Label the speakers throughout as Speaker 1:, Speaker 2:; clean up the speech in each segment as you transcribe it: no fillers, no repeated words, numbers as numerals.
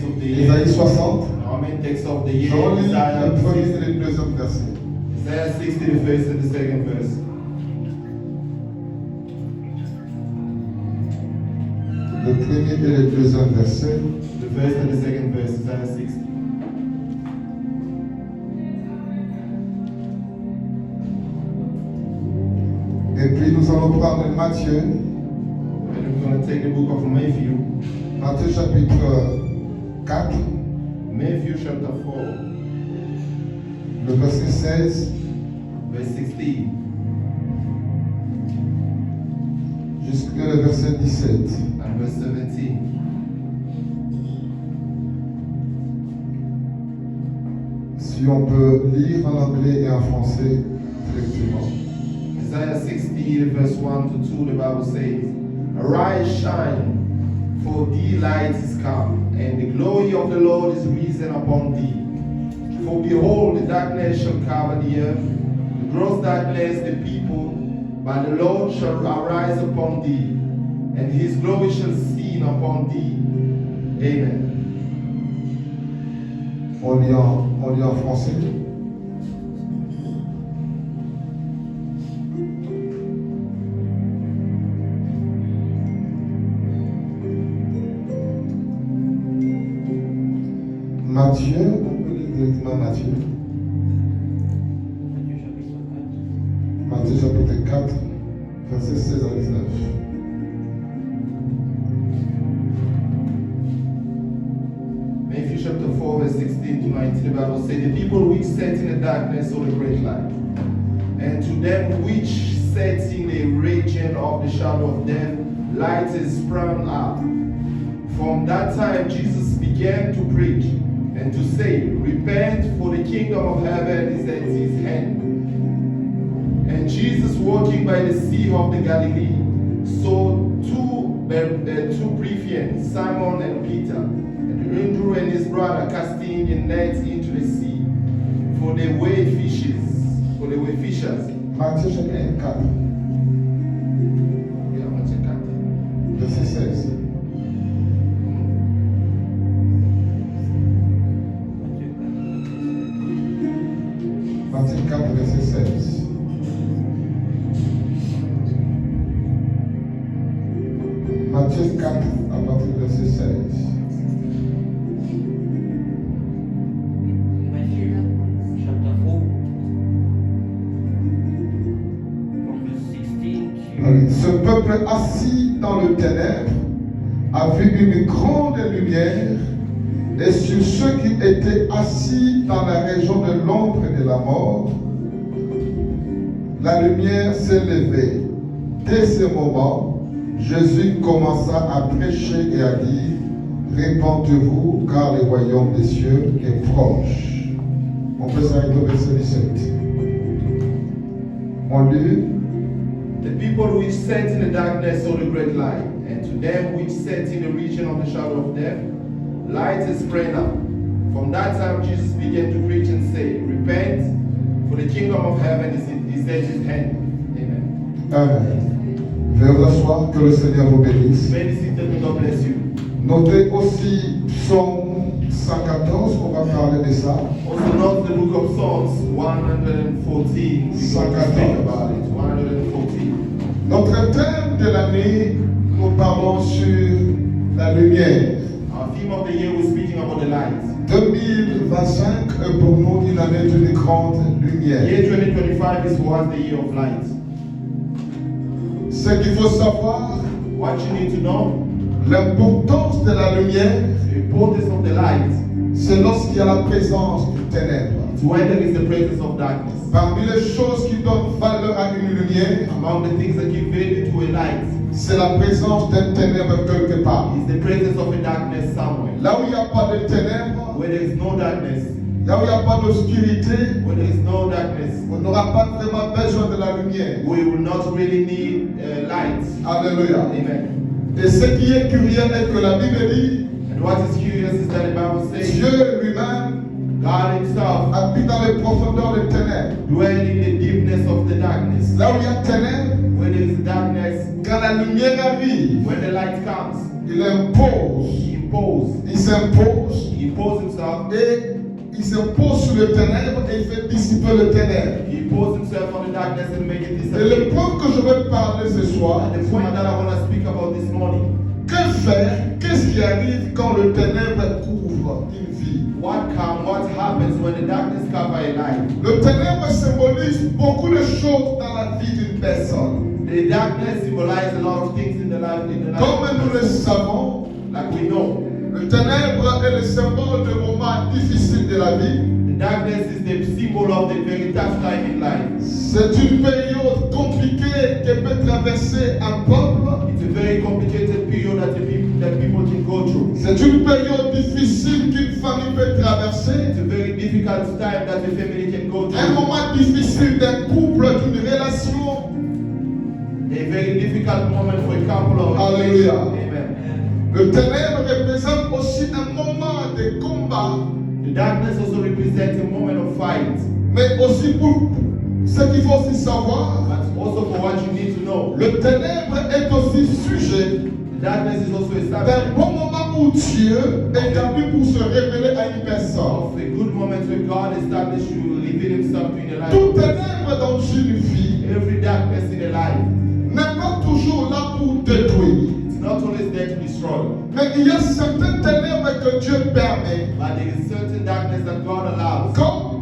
Speaker 1: Isaïe 60.
Speaker 2: Our main text of the year,
Speaker 1: On lit le
Speaker 2: Isaiah
Speaker 1: premier
Speaker 2: 60,
Speaker 1: et le deuxième verset.
Speaker 2: Isaiah 60, the first and the second verse.
Speaker 1: Le premier et le deuxième verset.
Speaker 2: The first and the second verse, Isaiah 60.
Speaker 1: Et puis nous allons prendre Matthieu.
Speaker 2: And we're going to take the book of Matthew,
Speaker 1: Matthieu chapitre 4,
Speaker 2: Matthew chapter 4,
Speaker 1: le verset 16
Speaker 2: verse 16,
Speaker 1: jusqu'au verset 17.
Speaker 2: and verse 17.
Speaker 1: Si on peut lire en anglais et en français, effectivement.
Speaker 2: Isaiah 60, verse 1 to 2, the Bible says, Arise, shine, for thee light is come, and the glory of the Lord is risen upon thee. For behold, the darkness shall cover the earth, the gross darkness the people, but the Lord shall arise upon thee, and his glory shall shine upon thee. Amen.
Speaker 1: On lit en français. Matthieu, on peut lire directement Matthieu. Matthieu chapitre 4, verset 16 à 19.
Speaker 2: Matthew chapter 4, verse 16 to 19, the Bible says, The people which sat in the darkness saw a great light. And to them which sat in the region of the shadow of death, light is sprung up. From that time Jesus began to preach and to say, Repent, for the kingdom of heaven is at his hand. And Jesus, walking by the sea of the Galilee, saw two brethren, Simon and Peter, and Andrew and his brother, casting a net into the sea, for they were fishers.
Speaker 1: Matthieu chapitre 4, verset 16. Matthieu 4, verset 16. Matthieu 4, à partir du verset 16.
Speaker 3: Matthew chapter 4, from verse 16 to
Speaker 1: Ce peuple assis dans le ténèbre a vu une grande lumière, et sur ceux qui étaient assis dans la région de l'ombre et de la mort, la lumière s'est levée. Dès ce moment, Jésus commença à prêcher et à dire, répandez-vous car le royaume des cieux est proche. On peut s'arrêter au verset 17. On lit.
Speaker 2: The people which sat in the darkness saw the great light, and to them which sat in the region of the shadow of death, light is spread up. From that time Jesus began to preach and say, Repent, for the kingdom of heaven is at his hand. Amen.
Speaker 1: Amen. Veuillez vous asseoir, que le Seigneur vous bénisse.
Speaker 2: May the seated and God bless you.
Speaker 1: Notez aussi Psaume 114, on va parler de ça.
Speaker 2: Also note the book of Psalms 114. We're going to speak about it. 114.
Speaker 1: Notre thème de l'année, nous parlons sur la lumière.
Speaker 2: Our theme of the year, we're speaking about the light.
Speaker 1: 2025 est pour nous une année d'une grande lumière.
Speaker 2: Year 2025 is for us the year of light.
Speaker 1: Ce qu'il faut savoir,
Speaker 2: What you need to know,
Speaker 1: l'importance de la lumière,
Speaker 2: the importance of the light,
Speaker 1: c'est lorsqu'il y a la présence du ténèbre.
Speaker 2: it's when there is the presence of darkness.
Speaker 1: Parmi les choses qui donnent valeur à une lumière,
Speaker 2: Among the things that give value to a light
Speaker 1: c'est la présence d'un ténèbre quelque part.
Speaker 2: is the presence of a darkness somewhere.
Speaker 1: Là où il n'y a pas de ténèbres,
Speaker 2: Where there is no darkness,
Speaker 1: là où il n'y a pas d'obscurité,
Speaker 2: where there is no darkness,
Speaker 1: on n'aura pas vraiment besoin de la lumière.
Speaker 2: we will not really need light.
Speaker 1: Alléluia.
Speaker 2: Amen.
Speaker 1: Et ce qui est curieux est que la Bible dit,
Speaker 2: And what is curious is that the Bible says
Speaker 1: Dieu lui-même
Speaker 2: God himself
Speaker 1: habite dans les profondeurs des ténèbres.
Speaker 2: dwell in the deepness of the darkness.
Speaker 1: Là où il y a ténèbres,
Speaker 2: Where there is darkness,
Speaker 1: quand la lumière arrive,
Speaker 2: when the light comes,
Speaker 1: il impose, il s'impose
Speaker 2: He imposed himself.
Speaker 1: et il s'impose sur le ténèbre et il fait dissiper le ténèbre.
Speaker 2: He imposed himself on the darkness and make it
Speaker 1: Et
Speaker 2: disappear.
Speaker 1: le point que je vais parler ce soir,
Speaker 2: And the point that I want to speak about this morning.
Speaker 1: que faire, qu'est-ce qui arrive quand le ténèbre couvre une vie?
Speaker 2: What happens when the darkness covers a life?
Speaker 1: Le ténèbre symbolise beaucoup de choses dans la vie d'une personne.
Speaker 2: The darkness symbolizes a lot of things in the life.
Speaker 1: Comme nous le savons,
Speaker 2: Like we know,
Speaker 1: le ténèbre est le symbole de moments difficiles de la vie.
Speaker 2: the darkness is the symbol of the very tough time in life.
Speaker 1: C'est une période compliquée que peut traverser un peuple.
Speaker 2: It's a very complicated period that people can go through.
Speaker 1: C'est une période difficile qu'une famille peut traverser.
Speaker 2: It's a very difficult time that the family can go
Speaker 1: Un
Speaker 2: through.
Speaker 1: moment difficile d'un couple, d'une relation.
Speaker 2: A very difficult moment for a couple of
Speaker 1: Hallelujah.
Speaker 2: Amen.
Speaker 1: Le ténèbre représente aussi un moment de combat,
Speaker 2: The darkness also represents a moment of fight.
Speaker 1: mais aussi pour ce qu'il faut aussi savoir,
Speaker 2: But also for what you need to know.
Speaker 1: le ténèbre est aussi sujet
Speaker 2: The darkness is also a
Speaker 1: d'un
Speaker 2: subject
Speaker 1: bon moment où Dieu est établi pour se révéler à une personne.
Speaker 2: of a good moment where God established to reveal himself to in a life.
Speaker 1: Tout ténèbre dans une vie
Speaker 2: Every darkness in a life,
Speaker 1: n'est pas toujours là pour détruire.
Speaker 2: it's not always there to destroy.
Speaker 1: Mais il y a certains ténèbres que Dieu permet.
Speaker 2: But there is certain darkness that God allows.
Speaker 1: Quand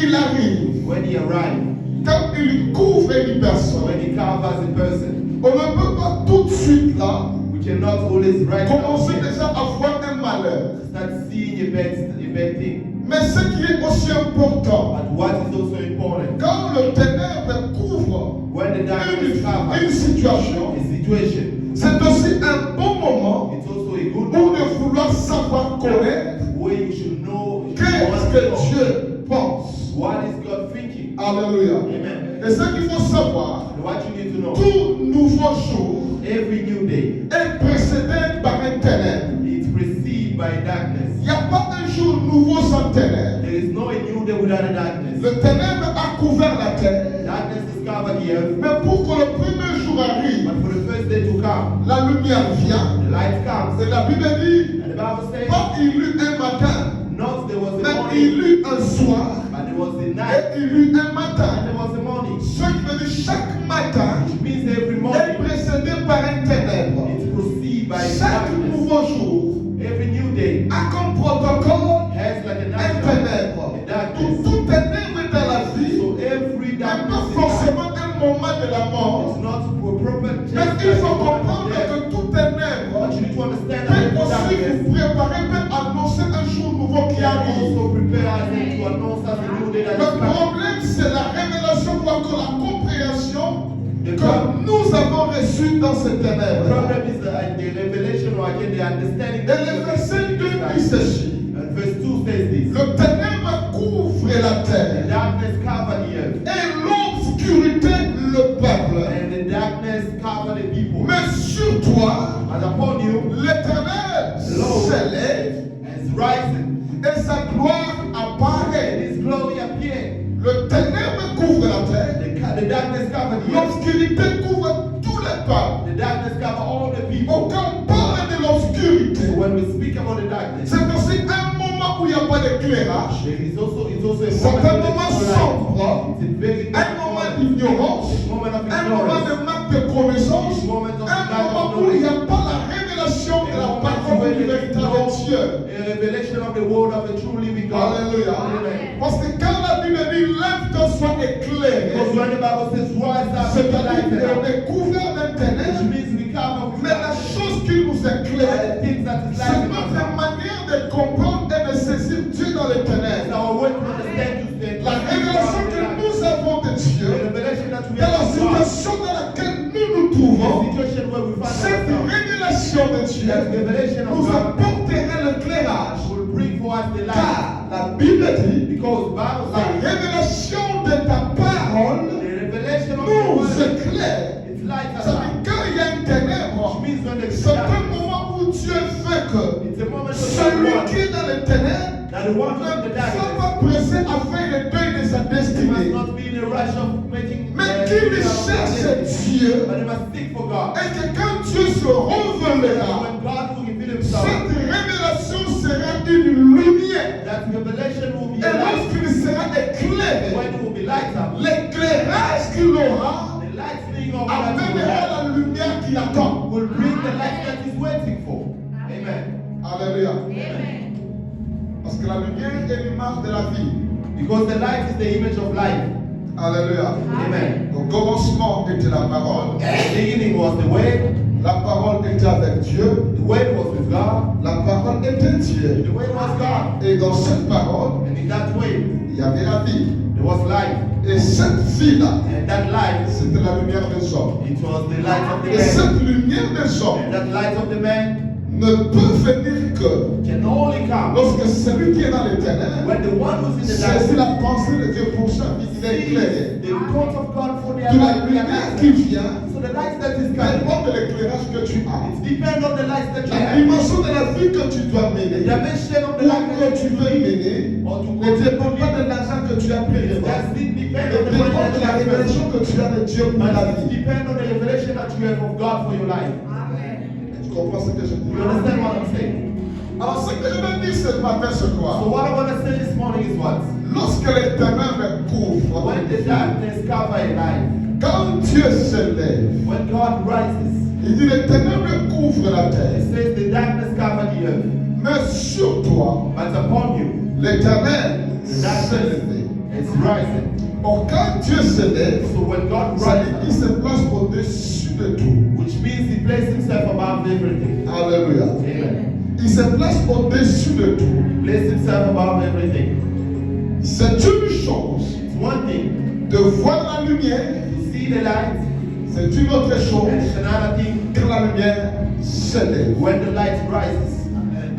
Speaker 1: il arrive,
Speaker 2: When he arrives,
Speaker 1: quand il couvre une personne,
Speaker 2: when he covers a person,
Speaker 1: on ne peut pas tout de suite là
Speaker 2: we cannot always right now
Speaker 1: commencer déjà à voir un malheur.
Speaker 2: start seeing a bad thing.
Speaker 1: Mais ce qui est aussi important,
Speaker 2: But what is also important,
Speaker 1: quand le ténèbre couvre
Speaker 2: when the darkness covers
Speaker 1: une situation,
Speaker 2: a situation,
Speaker 1: c'est aussi un bon moment
Speaker 2: it's also a good
Speaker 1: pour
Speaker 2: moment
Speaker 1: de vouloir savoir connaître
Speaker 2: where you should know
Speaker 1: qu'est-ce que Dieu pense.
Speaker 2: what is God thinking.
Speaker 1: Alléluia.
Speaker 2: Amen.
Speaker 1: Et ce qu'il faut savoir,
Speaker 2: And what you need to know,
Speaker 1: tout nouveau jour
Speaker 2: every new day,
Speaker 1: est précédé par un ténèbre.
Speaker 2: it's preceded by darkness.
Speaker 1: Il n'y a pas un jour nouveau sans ténèbre.
Speaker 2: There is no new day without a darkness.
Speaker 1: Le ténèbre a couvert la terre.
Speaker 2: Darkness has covered the earth.
Speaker 1: Mais pour que le premier jour arrive,
Speaker 2: But for the first day to come,
Speaker 1: la lumière vient.
Speaker 2: the light comes.
Speaker 1: Et la Bible dit,
Speaker 2: And the Bible says,
Speaker 1: pas il eut un matin,
Speaker 2: not there was a
Speaker 1: mais
Speaker 2: morning,
Speaker 1: il eut un soir,
Speaker 2: but there was a
Speaker 1: et
Speaker 2: night,
Speaker 1: il eut un
Speaker 2: and
Speaker 1: matin.
Speaker 2: there was a morning.
Speaker 1: Ce qui veut dire chaque matin
Speaker 2: Which means every
Speaker 1: est
Speaker 2: morning,
Speaker 1: précédé par un ténèbre.
Speaker 2: it's preceded by
Speaker 1: Chaque
Speaker 2: darkness.
Speaker 1: nouveau jour
Speaker 2: Every new day
Speaker 1: a comme protocole
Speaker 2: has like a
Speaker 1: un
Speaker 2: night,
Speaker 1: ténèbre.
Speaker 2: a darkness.
Speaker 1: Tout ténèbre dans la vie
Speaker 2: So every
Speaker 1: n'est pas
Speaker 2: darkness in life,
Speaker 1: forcément un moment de la mort.
Speaker 2: it's not a proper
Speaker 1: Mais
Speaker 2: just
Speaker 1: il
Speaker 2: like
Speaker 1: faut
Speaker 2: a moment
Speaker 1: comprendre
Speaker 2: of death.
Speaker 1: que tout ténèbre
Speaker 2: But you need to understand that
Speaker 1: peut
Speaker 2: every
Speaker 1: aussi
Speaker 2: darkness
Speaker 1: vous préparer, peut annoncer un jour nouveau qui
Speaker 2: can
Speaker 1: arrive.
Speaker 2: also prepare us to announce us a new day that
Speaker 1: Le
Speaker 2: is coming.
Speaker 1: problème, c'est la révélation, quoi que la compréhension
Speaker 2: The
Speaker 1: que
Speaker 2: problem,
Speaker 1: nous avons reçue dans ces
Speaker 2: the
Speaker 1: ténèbres.
Speaker 2: problem is the revelation or again the understanding.
Speaker 1: Et le verset 2 dit ceci.
Speaker 2: And verse 2 says this.
Speaker 1: Le ténèbre couvre la
Speaker 2: The
Speaker 1: terre
Speaker 2: darkness covered the earth.
Speaker 1: et l'obscurité le peuple.
Speaker 2: And the darkness covered the people.
Speaker 1: Mais sur toi,
Speaker 2: And upon you,
Speaker 1: l'Éternel s'élève
Speaker 2: as rising,
Speaker 1: et sa gloire
Speaker 2: and
Speaker 1: apparaît.
Speaker 2: his glory appeared.
Speaker 1: Le ténèbre couvre la terre,
Speaker 2: The darkness covered the earth.
Speaker 1: l'obscurité couvre tous les peuples.
Speaker 2: The darkness covered all the people.
Speaker 1: Quand on parle de l'obscurité,
Speaker 2: So when we speak about the darkness,
Speaker 1: c'est aussi un moment où il n'y a pas d'éclairage,
Speaker 2: it's also a
Speaker 1: c'est un
Speaker 2: moment
Speaker 1: moment
Speaker 2: of
Speaker 1: sombre,
Speaker 2: It's a very
Speaker 1: un moment d'ignorance,
Speaker 2: moment of
Speaker 1: un moment
Speaker 2: ignorance.
Speaker 1: de manque de connaissance,
Speaker 2: Moment of
Speaker 1: un
Speaker 2: lack
Speaker 1: moment
Speaker 2: of
Speaker 1: où il n'y
Speaker 2: knowledge.
Speaker 1: a pas la révélation de la parole du véritable Dieu.
Speaker 2: A revelation of the word of the true living God.
Speaker 1: Alléluia.
Speaker 2: Amen.
Speaker 1: Parce que quand la Bible dit lève-toi, sois éclairé,
Speaker 2: Because when the Bible says rise up,
Speaker 1: c'est
Speaker 2: be light
Speaker 1: qu'on
Speaker 2: up,
Speaker 1: est couvert d'un
Speaker 2: which
Speaker 1: ténèbre,
Speaker 2: means we cover with
Speaker 1: mais la
Speaker 2: light.
Speaker 1: chose qui nous éclaire,
Speaker 2: The things that is
Speaker 1: c'est
Speaker 2: light in
Speaker 1: notre
Speaker 2: us.
Speaker 1: manière de comprendre et de saisir Dieu dans les
Speaker 2: It's
Speaker 1: ténèbres.
Speaker 2: our way to understand to stand.
Speaker 1: La révélation que nous avons de Dieu,
Speaker 2: The revelation that we
Speaker 1: dans la
Speaker 2: have from God,
Speaker 1: situation dans laquelle nous nous trouvons,
Speaker 2: the situation where we find
Speaker 1: cette
Speaker 2: ourselves,
Speaker 1: révélation de
Speaker 2: that
Speaker 1: Dieu
Speaker 2: revelation of
Speaker 1: nous
Speaker 2: God
Speaker 1: apportera l'éclairage.
Speaker 2: will bring for us the light.
Speaker 1: Car la Bible dit,
Speaker 2: Because Bible
Speaker 1: la
Speaker 2: says
Speaker 1: révélation de ta parole
Speaker 2: the revelation of the
Speaker 1: nous
Speaker 2: word,
Speaker 1: éclaire.
Speaker 2: it's light
Speaker 1: Ça
Speaker 2: as
Speaker 1: veut dire quand il y a une ténèbre,
Speaker 2: which means when there is
Speaker 1: c'est un
Speaker 2: darkness,
Speaker 1: moment où Dieu fait que
Speaker 2: it's a moment of
Speaker 1: celui
Speaker 2: God
Speaker 1: qui est dans les ténèbres
Speaker 2: that But the one who's in the
Speaker 1: Ne
Speaker 2: darkness
Speaker 1: sois pas pressé à faire le deuil de sa
Speaker 2: must
Speaker 1: destinée.
Speaker 2: not be in a rush of making
Speaker 1: Mais qu'il cherche Dieu
Speaker 2: but they must seek for God.
Speaker 1: et que quand Dieu se
Speaker 2: And
Speaker 1: révélera,
Speaker 2: when God will reveal himself,
Speaker 1: cette révélation sera une lumière.
Speaker 2: that revelation will be
Speaker 1: Et
Speaker 2: a light.
Speaker 1: lorsqu'il sera éclairé,
Speaker 2: When it will be light up,
Speaker 1: l'éclairage qu'il aura
Speaker 2: the lightning of that will
Speaker 1: amènera la lumière qui attend.
Speaker 2: bring the light that he's waiting for. Amen.
Speaker 1: Alléluia.
Speaker 4: Amen.
Speaker 1: Parce que la lumière est l'image de la vie.
Speaker 2: Because the light is the image of life.
Speaker 1: Alléluia.
Speaker 2: Amen.
Speaker 1: Au commencement était la parole.
Speaker 2: The beginning was the Word.
Speaker 1: La parole était avec Dieu.
Speaker 2: The Word was with God.
Speaker 1: La parole était Dieu.
Speaker 2: The Word was God.
Speaker 1: Et dans cette parole,
Speaker 2: And in that way,
Speaker 1: il y avait la vie.
Speaker 2: there was life.
Speaker 1: Et cette vie-là,
Speaker 2: And that light,
Speaker 1: c'était la lumière des hommes.
Speaker 2: it was the light of the
Speaker 1: Et
Speaker 2: man.
Speaker 1: cette lumière des hommes
Speaker 2: And that light of the man
Speaker 1: ne peut venir que
Speaker 2: can only come
Speaker 1: lorsque celui qui est dans les ténèbres
Speaker 2: when the one who's in the
Speaker 1: saisit
Speaker 2: darkness
Speaker 1: la pensée de Dieu pour sa vie, il est éclairé.
Speaker 2: sees the thoughts of God for their
Speaker 1: De la
Speaker 2: life.
Speaker 1: lumière qui vient,
Speaker 2: So the light that is coming,
Speaker 1: dépend de l'éclairage que tu as.
Speaker 2: it depends on the light that you
Speaker 1: La
Speaker 2: have.
Speaker 1: dimension de la vie que tu dois
Speaker 2: The
Speaker 1: mener,
Speaker 2: dimension of the
Speaker 1: ou
Speaker 2: light
Speaker 1: que
Speaker 2: that
Speaker 1: tu
Speaker 2: you
Speaker 1: veux
Speaker 2: live,
Speaker 1: mener,
Speaker 2: or to
Speaker 1: ne dépend pas de l'argent que tu as payé.
Speaker 2: Does it depend
Speaker 1: Mais
Speaker 2: on the money
Speaker 1: dépend de
Speaker 2: that
Speaker 1: la
Speaker 2: you have?
Speaker 1: révélation que tu as de Dieu pour
Speaker 2: But
Speaker 1: la
Speaker 2: it
Speaker 1: vie.
Speaker 2: depends on the revelation that you have of God for your life.
Speaker 1: Tu comprends ce que je dis?
Speaker 2: You understand what I'm saying?
Speaker 1: Alors, ce que je veux dire ce matin, ce
Speaker 2: So
Speaker 1: soir,
Speaker 2: what I want to say this morning is what?
Speaker 1: lorsque les ténèbres couvrent,
Speaker 2: When the darkness cover a life,
Speaker 1: quand Dieu se lève,
Speaker 2: when God rises,
Speaker 1: il dit les ténèbres couvrent la
Speaker 2: it
Speaker 1: terre,
Speaker 2: says the darkness cover the earth.
Speaker 1: mais sur toi,
Speaker 2: But upon you,
Speaker 1: l'Éternel
Speaker 2: the
Speaker 1: s'est
Speaker 2: darkness
Speaker 1: levé.
Speaker 2: is rising.
Speaker 1: Or quand Dieu se lève,
Speaker 2: So when God
Speaker 1: ça veut dire qu'il
Speaker 2: rises,
Speaker 1: se place au-dessus de tout.
Speaker 2: which means he placed himself above everything.
Speaker 1: Alléluia.
Speaker 2: Amen.
Speaker 1: Il se place au-dessus de tout.
Speaker 2: He placed himself above everything.
Speaker 1: C'est une chose
Speaker 2: It's one thing
Speaker 1: de voir la lumière,
Speaker 2: to see the light,
Speaker 1: c'est une autre chose
Speaker 2: and it's another thing
Speaker 1: que la lumière se lève.
Speaker 2: when the light rises.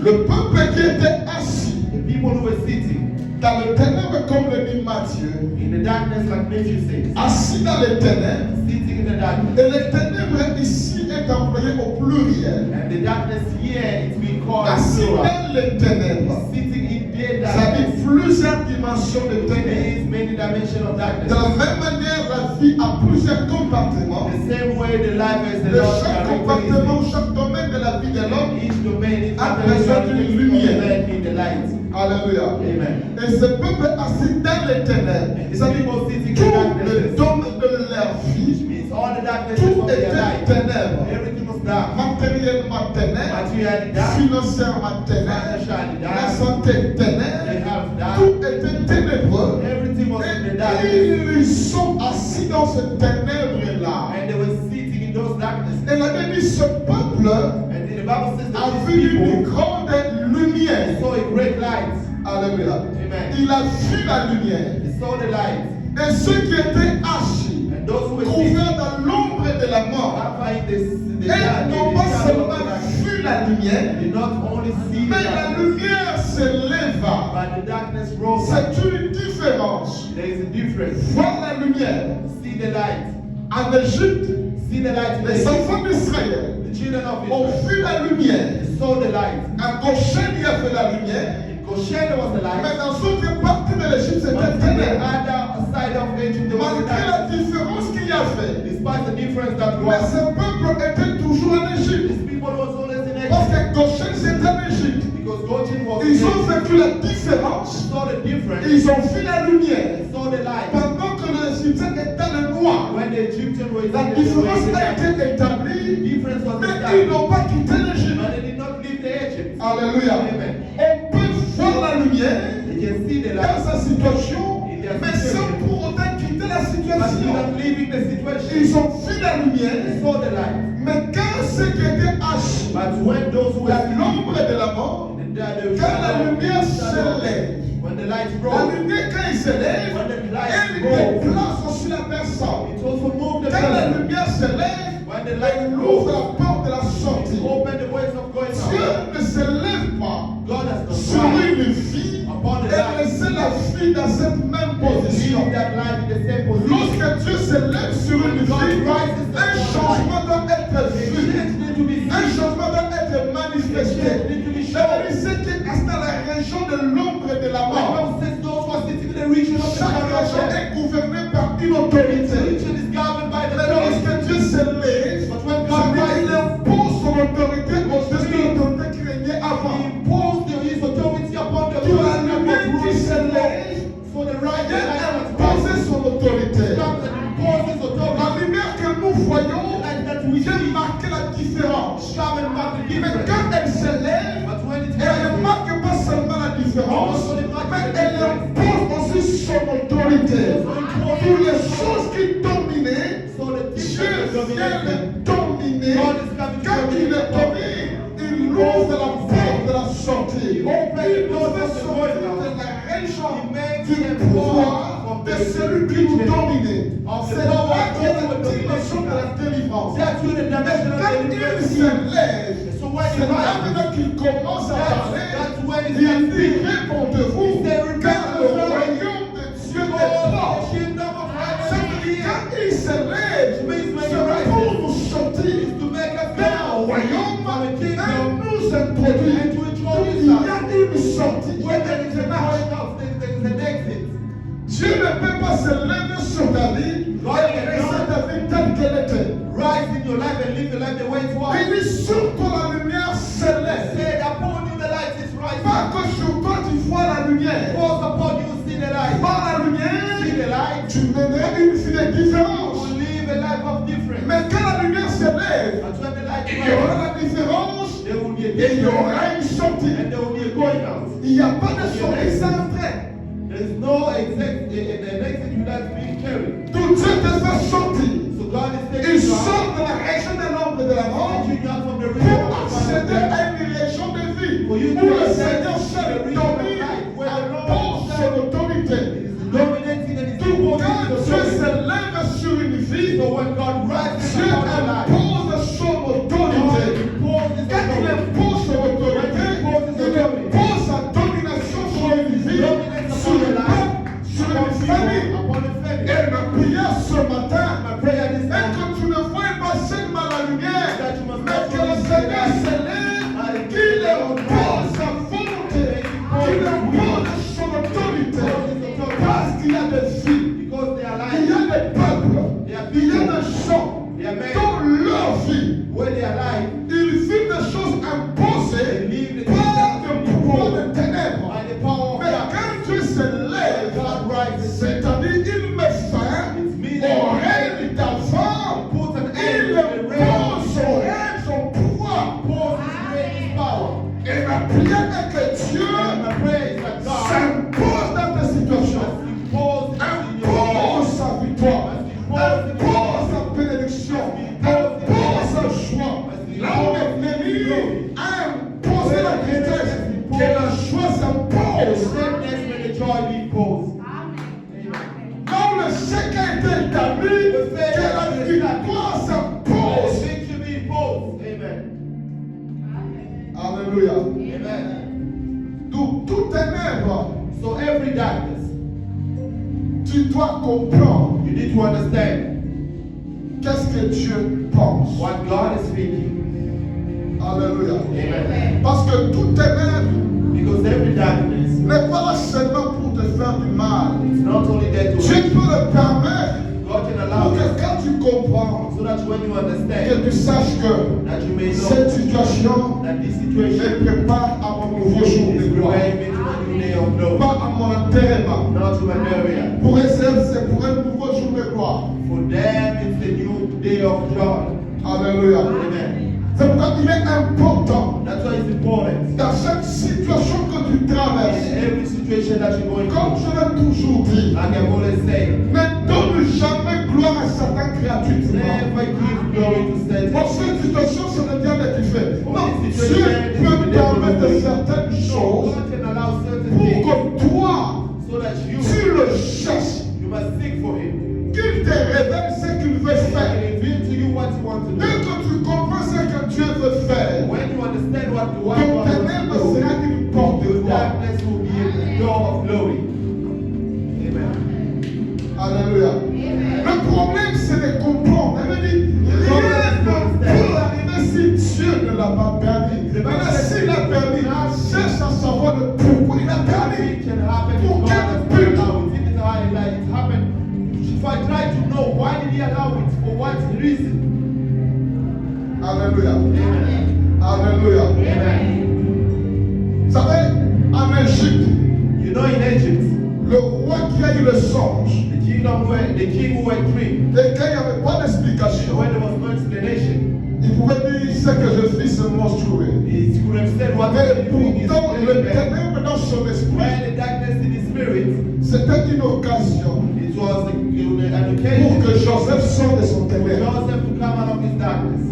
Speaker 1: Le peuple qui était assis
Speaker 2: The people who were sitting
Speaker 1: dans les ténèbres, comme le dit Matthieu,
Speaker 2: in the darkness, like Matthew says,
Speaker 1: assis dans les ténèbres,
Speaker 2: sitting in the darkness.
Speaker 1: et les ténèbres ici est employé au pluriel.
Speaker 2: And the darkness here, it's been called
Speaker 1: Assis
Speaker 2: plural.
Speaker 1: dans les ténèbres,
Speaker 2: Sitting in their
Speaker 1: ça
Speaker 2: darkness.
Speaker 1: dit plusieurs dimensions de
Speaker 2: There
Speaker 1: ténèbres.
Speaker 2: is many dimensions of
Speaker 1: De
Speaker 2: darkness.
Speaker 1: la même manière, la vie a plusieurs compartiments.
Speaker 2: The same way the life is the
Speaker 1: De
Speaker 2: Lord
Speaker 1: chaque compartiment, chaque domaine de la vie de l'homme,
Speaker 2: each domain is
Speaker 1: a
Speaker 2: very
Speaker 1: besoin d'une lumière.
Speaker 2: in the light.
Speaker 1: Alléluia.
Speaker 2: Amen.
Speaker 1: Et ce peuple assis dans les ténèbres,
Speaker 2: And
Speaker 1: ça
Speaker 2: the
Speaker 1: dit
Speaker 2: people sitting in
Speaker 1: tout le
Speaker 2: darkness,
Speaker 1: domaine de leur
Speaker 2: which
Speaker 1: vie,
Speaker 2: means all the darkness
Speaker 1: tout
Speaker 2: of their
Speaker 1: était
Speaker 2: life.
Speaker 1: ténèbres.
Speaker 2: Everything was dark.
Speaker 1: Matériellement ténèbres,
Speaker 2: Materially dark.
Speaker 1: financièrement ténèbres,
Speaker 2: Financially
Speaker 1: la
Speaker 2: dark.
Speaker 1: santé
Speaker 2: They
Speaker 1: ténèbres,
Speaker 2: have dark.
Speaker 1: tout était ténébreux.
Speaker 2: Everything was in the darkness.
Speaker 1: Et ils sont assis dans ce ténèbre-là.
Speaker 2: And they were sitting in those darkness.
Speaker 1: Et la Bible dit, ce peuple
Speaker 2: And the Bible says
Speaker 1: a
Speaker 2: that
Speaker 1: vu
Speaker 2: these
Speaker 1: une
Speaker 2: people
Speaker 1: grande lumière.
Speaker 2: saw a great light.
Speaker 1: Alléluia.
Speaker 2: Amen.
Speaker 1: Il a vu la lumière.
Speaker 2: They saw the light.
Speaker 1: Et ceux qui étaient assis,
Speaker 2: And those who were sitting
Speaker 1: couverts dans l'ombre de la mort,
Speaker 2: after the
Speaker 1: elles n'ont pas
Speaker 2: shadow of
Speaker 1: seulement
Speaker 2: the darkness,
Speaker 1: vu la lumière,
Speaker 2: did not only see the
Speaker 1: mais la
Speaker 2: darkness,
Speaker 1: lumière s'éleva.
Speaker 2: but the darkness rose up.
Speaker 1: C'est une différence.
Speaker 2: There is a difference.
Speaker 1: Voir la lumière.
Speaker 2: See the light.
Speaker 1: En Égypte,
Speaker 2: See the light. in
Speaker 1: les
Speaker 2: Egypt.
Speaker 1: enfants d'Israël
Speaker 2: The children of
Speaker 1: ont
Speaker 2: Israel
Speaker 1: vu la lumière.
Speaker 2: they saw the light.
Speaker 1: À Goshen, il y avait la lumière,
Speaker 2: In Goshen there was the
Speaker 1: mais
Speaker 2: light.
Speaker 1: dans d'autres parties de l'Égypte,
Speaker 2: But
Speaker 1: c'était
Speaker 2: in the
Speaker 1: ténèbres.
Speaker 2: other side of Egypt there was the
Speaker 1: Malgré la
Speaker 2: light.
Speaker 1: différence qu'il y avait,
Speaker 2: Despite the difference that
Speaker 1: mais
Speaker 2: was,
Speaker 1: ce peuple était toujours en Égypte.
Speaker 2: these people was always in
Speaker 1: Parce
Speaker 2: Egypt.
Speaker 1: que Goshen, c'était en Égypte.
Speaker 2: Because Goshen was in
Speaker 1: Ils ont
Speaker 2: Egypt.
Speaker 1: vécu la différence.
Speaker 2: Saw the difference.
Speaker 1: Ils ont vu la lumière.
Speaker 2: Saw the light.
Speaker 1: Pendant que les Égyptiens étaient dans le noir,
Speaker 2: When the Egyptians were
Speaker 1: la
Speaker 2: in
Speaker 1: différence a
Speaker 2: the
Speaker 1: été établie,
Speaker 2: difference was
Speaker 1: mais ils
Speaker 2: established.
Speaker 1: n'ont pas quitté l'Égypte.
Speaker 2: But they did not leave the Egypt.
Speaker 1: Alléluia.
Speaker 2: Amen.
Speaker 1: On peut voir la lumière
Speaker 2: They can see the
Speaker 1: dans
Speaker 2: light.
Speaker 1: sa situation, mais sans pour autant quitter la
Speaker 2: But
Speaker 1: situation.
Speaker 2: not leaving the situation.
Speaker 1: Ils ont vu la
Speaker 2: They
Speaker 1: lumière,
Speaker 2: saw the light.
Speaker 1: mais quand ceux qui étaient assis
Speaker 2: But when those who were
Speaker 1: dans l'ombre de la mort, quand la lumière se lève,
Speaker 2: when the light
Speaker 1: la
Speaker 2: rose,
Speaker 1: lumière quand il se lève,
Speaker 2: when the light
Speaker 1: elle
Speaker 2: rose,
Speaker 1: déplace aussi la personne.
Speaker 2: it also moved the
Speaker 1: Quand la
Speaker 2: person.
Speaker 1: lumière se lève,
Speaker 2: When the light
Speaker 1: elle ouvre
Speaker 2: rose,
Speaker 1: la porte de la
Speaker 2: it
Speaker 1: sortie.
Speaker 2: opened the ways of going
Speaker 1: Dieu
Speaker 2: out.
Speaker 1: ne se lève pas
Speaker 2: God has not
Speaker 1: sur
Speaker 2: tried
Speaker 1: une vie
Speaker 2: upon the
Speaker 1: et
Speaker 2: light.
Speaker 1: laisser la vie dans cette même position.
Speaker 2: Leave that light in the same position.
Speaker 1: Lorsque Dieu se lève sur une vie, un changement doit être
Speaker 2: The
Speaker 1: vu.
Speaker 2: change need to be
Speaker 1: Un
Speaker 2: seen.
Speaker 1: changement doit être manifesté.
Speaker 2: The change need to be
Speaker 1: Ça veut
Speaker 2: shown.
Speaker 1: dire ceux qui restent dans la région de l'ombre de
Speaker 2: the right
Speaker 1: vient
Speaker 2: light
Speaker 1: imposer son autorité.
Speaker 2: comes and imposes authority.
Speaker 1: La lumière que nous voyons
Speaker 2: And that we
Speaker 1: vient
Speaker 2: see
Speaker 1: marquer la différence.
Speaker 2: come and mark the
Speaker 1: Mais
Speaker 2: difference.
Speaker 1: quand elle s'élève,
Speaker 2: But when it
Speaker 1: elle ne
Speaker 2: happens,
Speaker 1: marque pas seulement la différence, mais elle impose aussi son autorité. Pour les choses qui dominaient,
Speaker 2: so the
Speaker 1: Dieu
Speaker 2: difference
Speaker 1: vient
Speaker 2: dominates.
Speaker 1: les dominer. Quand il les domine, il ouvre la porte de la sortie. Il fait sortir de la région du pouvoir de celui qui nous domine. C'est là qu'il y a la dimension de la délivrance.
Speaker 2: That's where the dimension of
Speaker 1: Quand
Speaker 2: the
Speaker 1: il
Speaker 2: universe is.
Speaker 1: s'élève,
Speaker 2: So when
Speaker 1: c'est
Speaker 2: it
Speaker 1: là
Speaker 2: rises,
Speaker 1: maintenant qu'il commence à parler.
Speaker 2: that's when
Speaker 1: Il
Speaker 2: it's
Speaker 1: dit répondez-vous, car le royaume de Dieu est proche.
Speaker 2: the kingdom of
Speaker 1: Ça
Speaker 2: heaven
Speaker 1: veut
Speaker 2: is
Speaker 1: dire
Speaker 2: here.
Speaker 1: quand il s'élève, c'est pour nous sortir
Speaker 2: To make us
Speaker 1: d'un royaume
Speaker 2: from a
Speaker 1: et
Speaker 2: kingdom
Speaker 1: nous introduire. Donc il y a une sortie, il y
Speaker 2: where
Speaker 1: a
Speaker 2: there is a
Speaker 1: une marche.
Speaker 2: point of there is an exit.
Speaker 1: Dieu ne peut pas se lever sur ta vie et laisser ta vie telle qu'elle était.
Speaker 2: Rise in your life and live your life the way it was.
Speaker 1: Il dit sur toi la lumière s'élève.
Speaker 2: Said upon you the light is rising.
Speaker 1: Pas que sur toi tu vois la lumière.
Speaker 2: Force upon you see the light.
Speaker 1: Par la
Speaker 2: See
Speaker 1: lumière,
Speaker 2: the light.
Speaker 1: tu mèneras une vie de différence.
Speaker 2: You live a life of difference.
Speaker 1: Mais quand la lumière s'élève,
Speaker 2: But when the light
Speaker 1: il y aura
Speaker 2: rises,
Speaker 1: la différence
Speaker 2: there will be a
Speaker 1: et il y
Speaker 2: difference.
Speaker 1: aura une sortie.
Speaker 2: And there will be a going out.
Speaker 1: Il n'y a pas de sortie sans train.
Speaker 2: There is no exit without being carried.
Speaker 1: Tout Dieu te fait sortir.
Speaker 2: So God is
Speaker 1: Il
Speaker 2: taking you out,
Speaker 1: sort de la région de l'ombre et de la mort
Speaker 2: taking you out from the region
Speaker 1: pour
Speaker 2: of
Speaker 1: accéder
Speaker 2: darkness.
Speaker 1: à une région de vie
Speaker 2: For you
Speaker 1: où
Speaker 2: to
Speaker 1: le
Speaker 2: access
Speaker 1: Seigneur
Speaker 2: the
Speaker 1: seul
Speaker 2: region of
Speaker 1: domine,
Speaker 2: life, where the Lord
Speaker 1: impose son autorité.
Speaker 2: is dominating and is
Speaker 1: Tout
Speaker 2: imposing
Speaker 1: quand
Speaker 2: the
Speaker 1: Dieu
Speaker 2: authority.
Speaker 1: se lève sur une vie,
Speaker 2: So when God rises
Speaker 1: Dieu
Speaker 2: upon your life,
Speaker 1: impose son
Speaker 2: God
Speaker 1: autorité.
Speaker 2: imposes
Speaker 1: Quand il
Speaker 2: authority.
Speaker 1: impose son autorité, il impose sa domination sur une vie, sur une peuple, sur une famille.
Speaker 2: Upon the family.
Speaker 1: Et ma prière ce matin,
Speaker 2: My prayer this
Speaker 1: est
Speaker 2: time
Speaker 1: que tu ne vois pas seulement la lumière,
Speaker 2: that you must
Speaker 1: mais que le Seigneur se lève, qu'il impose sa volonté, qu'il impose son autorité. Parce qu'il y a des vies,
Speaker 2: because they are
Speaker 1: il y
Speaker 2: alive,
Speaker 1: a des peuples, il y a des gens
Speaker 2: they are men
Speaker 1: dans leur vie,
Speaker 2: where they are alive
Speaker 1: ils vivent des choses imposées par le pouvoir des ténèbres.
Speaker 2: by the power of
Speaker 1: Mais
Speaker 2: God.
Speaker 1: quand Dieu se lève, c'est-à-dire il met fin au règne d'avant,
Speaker 2: Put an end
Speaker 1: il
Speaker 2: to the reign
Speaker 1: impose
Speaker 2: of
Speaker 1: son règne, son pouvoir.
Speaker 2: Pause his reign, his power.
Speaker 1: Et ma prière est que Dieu
Speaker 2: And my prayer is that God
Speaker 1: s'impose dans ta situation,
Speaker 2: must impose in your life,
Speaker 1: impose sa victoire, impose sa bénédiction, impose sa joie. Là où l'ennemi a imposé la tristesse, que la joie s'impose.
Speaker 2: sadness when the joy be imposed.
Speaker 1: Là où le chèque a été établi, que la victoire
Speaker 2: The
Speaker 1: s'impose.
Speaker 2: victory be imposed. Amen.
Speaker 1: Alléluia.
Speaker 2: Amen.
Speaker 1: Donc, tout ténèbre,
Speaker 2: So every darkness,
Speaker 1: tu dois comprendre
Speaker 2: you need to understand
Speaker 1: qu'est-ce que Dieu pense.
Speaker 2: what God is speaking.
Speaker 1: Alléluia.
Speaker 2: Amen.
Speaker 1: Parce que tout ténèbre
Speaker 2: Because every darkness,
Speaker 1: n'est pas là seulement pour te faire du mal.
Speaker 2: it's not only there to
Speaker 1: Dieu peut le permettre
Speaker 2: God can
Speaker 1: pour
Speaker 2: allow
Speaker 1: que
Speaker 2: it
Speaker 1: quand tu comprends,
Speaker 2: so that when you
Speaker 1: que
Speaker 2: understand,
Speaker 1: tu saches que
Speaker 2: that you may know
Speaker 1: cette situation
Speaker 2: that this
Speaker 1: me
Speaker 2: situation
Speaker 1: prépare à mon nouveau jour
Speaker 2: is
Speaker 1: de gloire.
Speaker 2: preparing me to a new day of glory,
Speaker 1: Pas à mon enterrement.
Speaker 2: not to my burial.
Speaker 1: Pour eux, c'est pour un nouveau jour de gloire.
Speaker 2: For them, it's the new day of joy.
Speaker 1: Alléluia.
Speaker 2: Amen.
Speaker 1: C'est pourquoi il est important
Speaker 2: That's why it's important
Speaker 1: dans chaque situation que tu traverses.
Speaker 2: in every situation that you're going
Speaker 1: Comme
Speaker 2: through.
Speaker 1: je l'ai toujours dit,
Speaker 2: Like I've always said,
Speaker 1: ne donne jamais gloire à Satan gratuitement.
Speaker 2: never give glory to
Speaker 1: Dans
Speaker 2: Satan.
Speaker 1: cette situation, ce n'est bien que tu fais. Non, Dieu peut permettre certaines
Speaker 2: So
Speaker 1: choses
Speaker 2: God can allow certain
Speaker 1: pour
Speaker 2: things
Speaker 1: que toi,
Speaker 2: so that you
Speaker 1: le cherches.
Speaker 2: must seek for Him.
Speaker 1: Qu'il te révèle ce qu'il veut
Speaker 2: He
Speaker 1: faire.
Speaker 2: reveal to you what He wants to
Speaker 1: Dès
Speaker 2: do.
Speaker 1: que tu comprends ce que Dieu veut faire,
Speaker 2: When you understand what
Speaker 1: ton
Speaker 2: God wants
Speaker 1: ténèbre
Speaker 2: to do,
Speaker 1: sera une porte de
Speaker 2: your
Speaker 1: gloire.
Speaker 2: darkness will be a door of glory. Amen.
Speaker 1: Alléluia. Le problème, c'est de comprendre. Elle me dit, rien ne peut arriver si Dieu ne l'a pas permis. Maintenant, s'il a permis, cherche à savoir le pourquoi il a permis.
Speaker 2: It can happen if God has not allowed it. If it's how it happened, if I try to know why did He allow it, for what reason?
Speaker 1: Alléluia.
Speaker 2: Amen.
Speaker 1: Alléluia.
Speaker 2: Amen.
Speaker 1: Vous savez, en Égypte,
Speaker 2: You know, in Egypt,
Speaker 1: Le roi qui a eu le songe,
Speaker 2: the king who had dreamed,
Speaker 1: et quand il n'y avait pas d'explication,
Speaker 2: when there was no explanation,
Speaker 1: il pouvait dire ce que je fais, c'est monstrueux.
Speaker 2: he could have said what
Speaker 1: Mais
Speaker 2: he doing is
Speaker 1: pourtant, le
Speaker 2: very bad.
Speaker 1: ténèbre dans son esprit,
Speaker 2: While the darkness in his spirit,
Speaker 1: c'était une occasion
Speaker 2: it was an
Speaker 1: pour
Speaker 2: occasion
Speaker 1: que Joseph sorte de son
Speaker 2: for
Speaker 1: ténèbre.
Speaker 2: Joseph to come out of his darkness.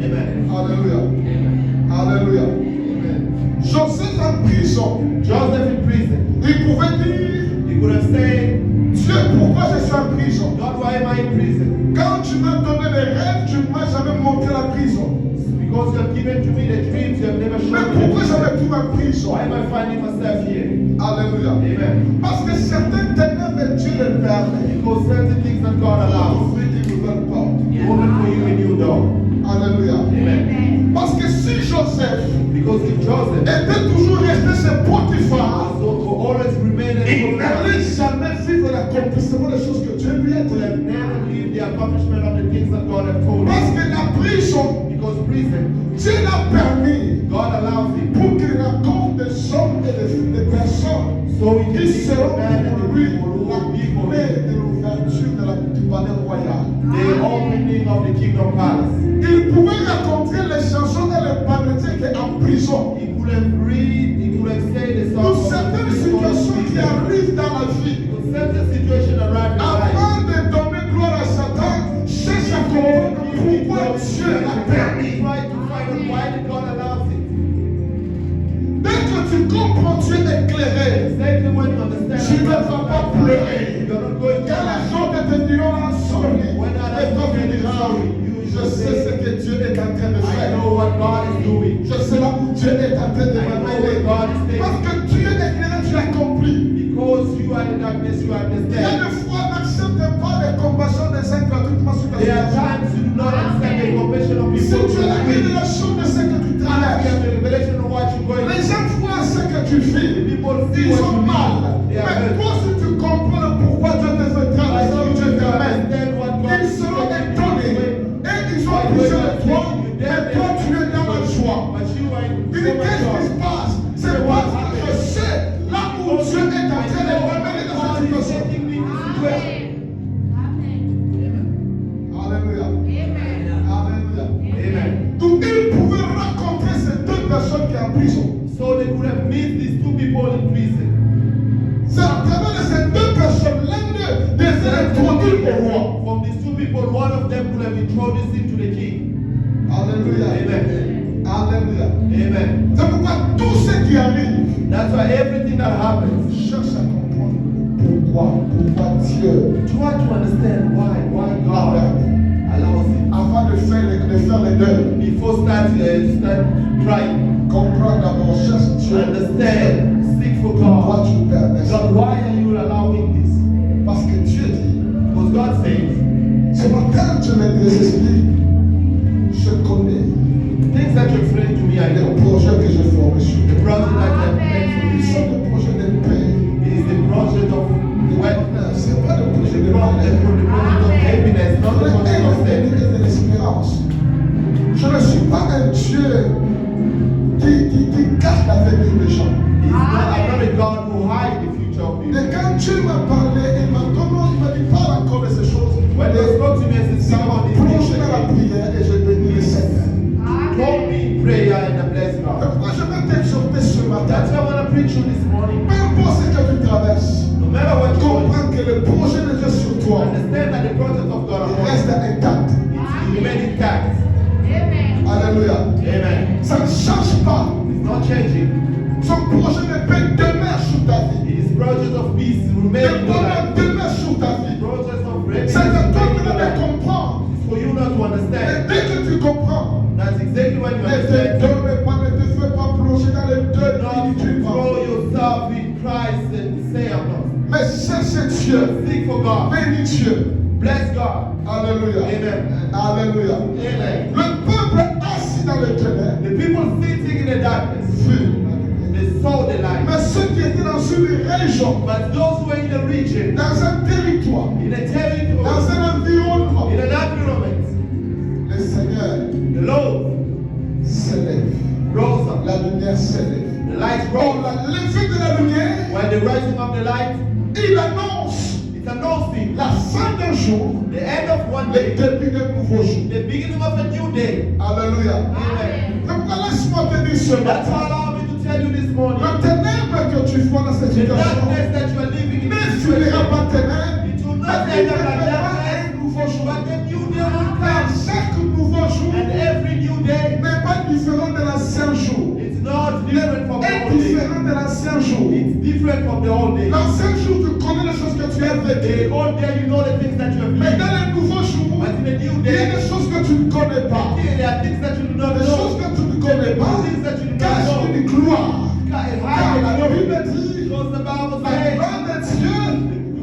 Speaker 2: Amen.
Speaker 1: Alléluia.
Speaker 3: Amen.
Speaker 1: Alléluia.
Speaker 2: Amen.
Speaker 1: Joseph en prison,
Speaker 2: Joseph in prison,
Speaker 1: il pouvait dire,
Speaker 2: he could have said,
Speaker 1: Dieu, pourquoi je suis en prison?
Speaker 2: God, why am I in prison?
Speaker 1: Quand tu m'as donné les rêves, tu ne m'as jamais montré la prison.
Speaker 2: Because you have given to me the dreams, you have never
Speaker 1: Mais
Speaker 2: shown me.
Speaker 1: pourquoi je me trouve en prison?
Speaker 2: Why am I finding myself here?
Speaker 1: Alléluia.
Speaker 2: Amen.
Speaker 1: Parce que certaines ténèbres, Dieu les permet.
Speaker 2: Because certain things that God allows,
Speaker 1: Ouvrir une nouvelle porte.
Speaker 2: open for you a new door.
Speaker 1: Alléluia.
Speaker 2: Amen.
Speaker 1: Parce que si Joseph
Speaker 2: Because if Joseph
Speaker 1: était toujours resté chez Potiphar,
Speaker 2: will always remain
Speaker 1: il
Speaker 2: in
Speaker 1: n'allait jamais vivre l'accomplissement des choses que Dieu lui a
Speaker 2: will have
Speaker 1: dit.
Speaker 2: never lived the accomplishment of the things that God has told
Speaker 1: Parce
Speaker 2: him.
Speaker 1: que la prison,
Speaker 2: Because prison,
Speaker 1: Dieu l'a permis
Speaker 2: God allows it.
Speaker 1: pour qu'il rencontre des hommes et des personnes
Speaker 2: So he can
Speaker 1: qui
Speaker 2: be the
Speaker 1: seront
Speaker 2: man and
Speaker 1: pour
Speaker 2: the
Speaker 1: lui
Speaker 2: people who will be for
Speaker 1: la clé
Speaker 2: him.
Speaker 1: de l'ouverture du palais royal.
Speaker 2: The opening of the kingdom palace.
Speaker 1: Il pouvait raconter les chansons et les panétiques en prison.
Speaker 2: He could have read, he could have said the
Speaker 1: Pour
Speaker 2: song.
Speaker 1: certaines situations qui arrivent dans la vie,
Speaker 2: Because certain situation arrive in life.
Speaker 1: avant de donner gloire à Satan, cherche à comprendre pourquoi Dieu l'a permis.
Speaker 2: Try to find out why did God allow it.
Speaker 1: Dès que tu comprends, tu es éclairé.
Speaker 2: Exactly when you understand.
Speaker 1: Tu ne vas pas pleurer.
Speaker 2: You're not going
Speaker 1: Quand les
Speaker 2: to.
Speaker 1: gens te diront ah, sorry, et toi tu diras oui, je sais ce que Dieu est en train de
Speaker 2: I
Speaker 1: faire.
Speaker 2: know what God is doing.
Speaker 1: Je sais là où Dieu est en train de m'amener. Parce que Dieu est éclairé, tu as compris.
Speaker 2: Because you are in darkness, you
Speaker 1: Il y a
Speaker 2: understand.
Speaker 1: des fois, n'accepte pas les compassions des uns gratuitement sur ta
Speaker 2: There are
Speaker 1: situation.
Speaker 2: times you do not understand the compassion of
Speaker 1: Si
Speaker 2: people.
Speaker 1: tu as la révélation de ce que tu
Speaker 2: You have
Speaker 1: traverses,
Speaker 2: the revelation of what you're going
Speaker 1: les
Speaker 2: through.
Speaker 1: gens voient ce que tu vis,
Speaker 2: People see
Speaker 1: ils
Speaker 2: what
Speaker 1: ont
Speaker 2: you
Speaker 1: mal.
Speaker 2: do. They are
Speaker 1: Mais
Speaker 2: hurt.
Speaker 1: toi, si tu comprends le pourquoi Dieu te fait
Speaker 2: But
Speaker 1: traverser, où
Speaker 2: you
Speaker 1: Dieu
Speaker 2: don't
Speaker 1: t'amène,
Speaker 2: understand what God
Speaker 1: ils
Speaker 2: is
Speaker 1: seront
Speaker 2: doing.
Speaker 1: étonnés. Et ils ont besoin de toi, mais toi, tu es dans la joie.
Speaker 2: But you are in
Speaker 1: Il
Speaker 2: so
Speaker 1: dit,
Speaker 2: much
Speaker 1: qu'est-ce qui
Speaker 2: joy.
Speaker 1: se passe? C'est parce que je sais là où Dieu est en train de m'amener dans
Speaker 2: God
Speaker 1: cette
Speaker 2: is
Speaker 1: situation.
Speaker 2: taking me to this situation.
Speaker 1: Alléluia. Alléluia.
Speaker 2: Amen.
Speaker 1: Donc, il pouvait rencontrer ces deux personnes qui sont en prison.
Speaker 2: So they could have met these two people in prison.
Speaker 1: C'est à travers de ces deux personnes, l'un d'eux désire introduire au roi.
Speaker 2: From these two people, one of them could have introduced him to the king.
Speaker 1: Alléluia.
Speaker 2: Amen.
Speaker 1: Alléluia.
Speaker 2: Amen.
Speaker 1: C'est pourquoi tout ce qui arrive,
Speaker 2: That's why everything that happens,
Speaker 1: cherche à comprendre pourquoi Dieu,
Speaker 2: try to understand why God allows it.
Speaker 1: avant de faire les deux,
Speaker 2: Before start trying,
Speaker 1: comprendre d'abord, cherche Dieu.
Speaker 2: understand, seek for
Speaker 1: Pourquoi
Speaker 2: God.
Speaker 1: tu permets ça?
Speaker 2: God, why are you allowing this?
Speaker 1: Parce que Dieu dit,
Speaker 2: Because God says,
Speaker 1: ce matin, tu me des esprits, je connais
Speaker 2: things that you're explaining to me, I
Speaker 1: les
Speaker 2: know.
Speaker 1: projets que j'ai formés sur
Speaker 2: The
Speaker 1: toi.
Speaker 2: project that I have planned for
Speaker 1: Ils
Speaker 2: you
Speaker 1: sont des projets de paix.
Speaker 2: is the project of wealth.
Speaker 1: C'est pas le projet
Speaker 2: The
Speaker 1: de
Speaker 2: project
Speaker 1: malheur.
Speaker 2: of happiness, not the project of
Speaker 1: Et
Speaker 2: sin.
Speaker 1: de l'espérance. Je ne suis pas un Dieu qui cache l'avenir des gens.
Speaker 2: I'm not a God who hides the future of people.
Speaker 1: Et quand Dieu m'a parlé, il m'a dit pas encore de ces choses.
Speaker 2: When they spoke to me and said,
Speaker 1: Ça
Speaker 2: speak
Speaker 1: m'a
Speaker 2: on these
Speaker 1: plongé
Speaker 2: things,
Speaker 1: dans la prière et j'ai béni le Seigneur.
Speaker 2: told me in prayer and I bless God.
Speaker 1: Moi, je vais t'exhorter ce matin.
Speaker 2: That's why I want to preach you this morning.
Speaker 1: Peu importe ce que tu traverses,
Speaker 2: No matter what you're going
Speaker 1: comprends que le projet de Dieu sur
Speaker 2: through,
Speaker 1: toi
Speaker 2: understand that the project of God
Speaker 1: il
Speaker 2: upon
Speaker 1: reste
Speaker 2: you,
Speaker 1: intact.
Speaker 2: it remains intact.
Speaker 1: Alléluia.
Speaker 2: Amen.
Speaker 1: Ça ne change pas.
Speaker 2: It's not changing.
Speaker 1: Son projet de paix demeure sur ta vie.
Speaker 2: It is project of peace remain
Speaker 1: Le
Speaker 2: in your
Speaker 1: bonheur
Speaker 2: life.
Speaker 1: demeure sur ta vie.
Speaker 2: Project of
Speaker 1: C'est à
Speaker 2: happiness
Speaker 1: toi
Speaker 2: remain in your
Speaker 1: de
Speaker 2: life.
Speaker 1: comprendre.
Speaker 2: It's for you not to
Speaker 1: Et
Speaker 2: understand.
Speaker 1: dès que tu comprends,
Speaker 2: That's exactly when you
Speaker 1: ne te
Speaker 2: understand.
Speaker 1: ne te fais pas plonger dans les deux
Speaker 2: Do not
Speaker 1: inutiles.
Speaker 2: throw yourself in Christ and say I'm not.
Speaker 1: Mais cherche Dieu.
Speaker 2: Seek for God.
Speaker 1: Bénis Dieu.
Speaker 2: Bless God.
Speaker 1: Alléluia.
Speaker 2: Amen.
Speaker 1: Alléluia.
Speaker 2: Amen.
Speaker 1: Le peuple assis dans les ténèbres
Speaker 2: The people sitting in the darkness,
Speaker 1: vit.
Speaker 2: they saw the light.
Speaker 1: Mais ceux qui étaient dans une région,
Speaker 2: But those who were in the region,
Speaker 1: dans un territoire,
Speaker 2: in a
Speaker 1: dans
Speaker 2: territory,
Speaker 1: un environnement,
Speaker 2: in an environment,
Speaker 1: le Seigneur
Speaker 2: the Lord
Speaker 1: s'élève.
Speaker 2: rose up.
Speaker 1: La lumière s'élève.
Speaker 2: The light
Speaker 1: Or
Speaker 2: rose.
Speaker 1: la levée de la lumière
Speaker 2: When the rising of the light,
Speaker 1: il annonce
Speaker 2: it's announcing
Speaker 1: la fin d'un jour,
Speaker 2: the end of one
Speaker 1: le
Speaker 2: day,
Speaker 1: début d'un nouveau jour.
Speaker 2: the beginning of a new day.
Speaker 1: Alléluia.
Speaker 2: Amen.
Speaker 1: Donc laisse-moi te dire ce
Speaker 2: That's
Speaker 1: matin,
Speaker 2: why allow me to tell you this morning.
Speaker 1: le ténèbre que tu vois dans cette
Speaker 2: The
Speaker 1: situation
Speaker 2: darkness that you are living in
Speaker 1: ne
Speaker 2: this
Speaker 1: finira
Speaker 2: situation,
Speaker 1: pas ténèbre,
Speaker 2: it will
Speaker 1: mais
Speaker 2: not
Speaker 1: il
Speaker 2: end
Speaker 1: te
Speaker 2: up like
Speaker 1: fera
Speaker 2: darkness,
Speaker 1: un nouveau jour.
Speaker 2: but the new day will
Speaker 1: Car
Speaker 2: come.
Speaker 1: chaque nouveau jour
Speaker 2: And every new day,
Speaker 1: n'est pas différent de l'ancien jour.
Speaker 2: it's not different from the
Speaker 1: Est
Speaker 2: old day.
Speaker 1: différent de l'ancien jour.
Speaker 2: It's different from the old day.
Speaker 1: L'ancien jour, tu connais les choses que tu as
Speaker 2: The
Speaker 1: vécues.
Speaker 2: old day, you know the things that you have
Speaker 1: Mais
Speaker 2: lived.
Speaker 1: dans le nouveau jour,
Speaker 2: But in the new
Speaker 1: il y a
Speaker 2: day,
Speaker 1: des choses que tu ne connais pas.
Speaker 2: there are things that you do not
Speaker 1: Des choses
Speaker 2: know.
Speaker 1: que tu ne connais pas.
Speaker 2: Things that you do
Speaker 1: Car
Speaker 2: not
Speaker 1: je
Speaker 2: know.
Speaker 1: dis gloire.
Speaker 2: Car it
Speaker 1: Car
Speaker 2: hides
Speaker 1: la
Speaker 2: in you.
Speaker 1: Bible dit,
Speaker 2: Because the Bible
Speaker 1: la
Speaker 2: says,
Speaker 1: gloire de Dieu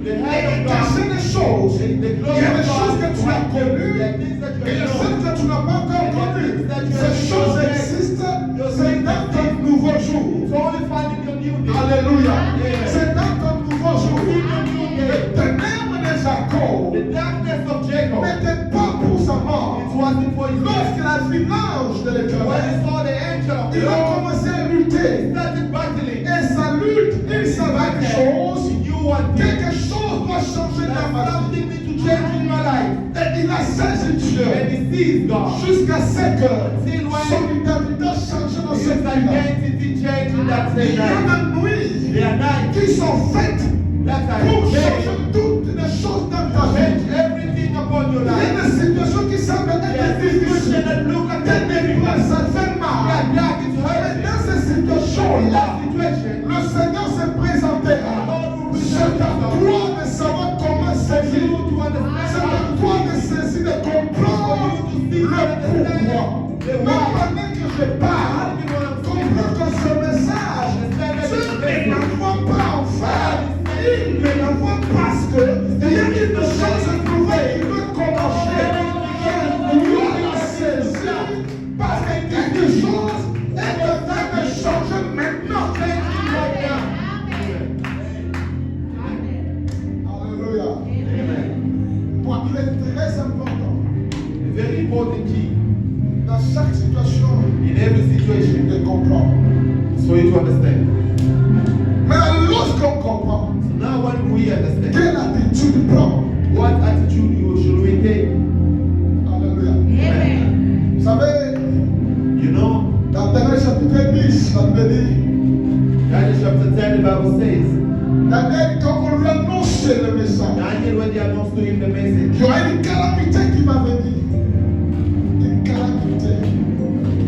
Speaker 2: the
Speaker 1: est
Speaker 2: hand of God,
Speaker 1: cachée des choses.
Speaker 2: the
Speaker 1: Il
Speaker 2: glory
Speaker 1: y a
Speaker 2: of
Speaker 1: des choses
Speaker 2: God,
Speaker 1: que tu as connues.
Speaker 2: there are things that you
Speaker 1: Et il y a
Speaker 2: have
Speaker 1: celles
Speaker 2: known.
Speaker 1: que tu n'as pas encore connues. Ces choses existent. C'est dans ton nouveau jour.
Speaker 2: It's only found in your new day.
Speaker 1: Alléluia.
Speaker 2: Amen.
Speaker 1: C'est dans ton nouveau jour.
Speaker 2: In your new
Speaker 1: Le
Speaker 2: day.
Speaker 1: ténèbre de Jacob
Speaker 2: The darkness of Jacob,
Speaker 1: n'était pas pour sa mort.
Speaker 2: it wasn't for his death.
Speaker 1: Lorsqu'il a vu l'ange de
Speaker 2: When
Speaker 1: l'Éternel,
Speaker 2: he saw the angel of the
Speaker 1: il a
Speaker 2: Lord,
Speaker 1: commencé à lutter.
Speaker 2: he started battling.
Speaker 1: Et sa lutte, il savait une chose,
Speaker 2: He knew one thing.
Speaker 1: quelque chose doit changer dans ma
Speaker 2: That
Speaker 1: vie.
Speaker 2: something needs to change in my life.
Speaker 1: Et il a saisi Dieu
Speaker 2: And he sees God.
Speaker 1: jusqu'à ce que
Speaker 2: Till when
Speaker 1: son identité a changé dans
Speaker 2: his
Speaker 1: cette vie-là.
Speaker 2: identity changed in that
Speaker 1: Il
Speaker 2: same
Speaker 1: y a
Speaker 2: night.
Speaker 1: des nuits
Speaker 2: There are nights
Speaker 1: qui sont faites
Speaker 2: that
Speaker 1: pour
Speaker 2: are
Speaker 1: changer
Speaker 2: changed.
Speaker 1: toutes les choses dans ta vie.
Speaker 2: Change everything upon your
Speaker 1: Il y a
Speaker 2: life.
Speaker 1: des situations qui semblent
Speaker 2: There
Speaker 1: être
Speaker 2: are situations
Speaker 1: difficiles.
Speaker 2: that look like
Speaker 1: Des
Speaker 2: they're
Speaker 1: fois,
Speaker 2: difficult.
Speaker 1: ça fait
Speaker 2: They
Speaker 1: mal.
Speaker 2: are dark, it's
Speaker 1: Mais
Speaker 2: hurting.
Speaker 1: dans ces
Speaker 2: In
Speaker 1: situations-là,
Speaker 2: that situation,
Speaker 1: le Seigneur se présentera. C'est à toi de savoir comment saisir.
Speaker 2: you to
Speaker 1: C'est à
Speaker 2: understand
Speaker 1: toi de saisir, de comprendre le pourquoi. Même pendant que je parle, comprends que ce message, Dieu ne l'envoie pas en fait. Il me l'envoie parce que il y a une chose nouvelle qui veut commencer. Je dois la saisir parce que quelque chose est en train de changer maintenant. Alléluia. Pour il est très important
Speaker 2: a very important key
Speaker 1: dans chaque situation
Speaker 2: in every situation
Speaker 1: de comprendre.
Speaker 2: is for you to understand.
Speaker 1: Mais lorsqu'on comprend,
Speaker 2: So now when we understand,
Speaker 1: quelle attitude prendre?
Speaker 2: what attitude you should we take?
Speaker 1: Alléluia.
Speaker 2: Amen.
Speaker 1: Vous savez,
Speaker 2: You know,
Speaker 1: dans Daniel chapitre 10, la Bible dit,
Speaker 2: Daniel chapter 10, the Bible says,
Speaker 1: Daniel, quand on lui annonçait le message,
Speaker 2: Daniel, when they announced to him the message,
Speaker 1: il y aura une calamité qui va venir. Une calamité.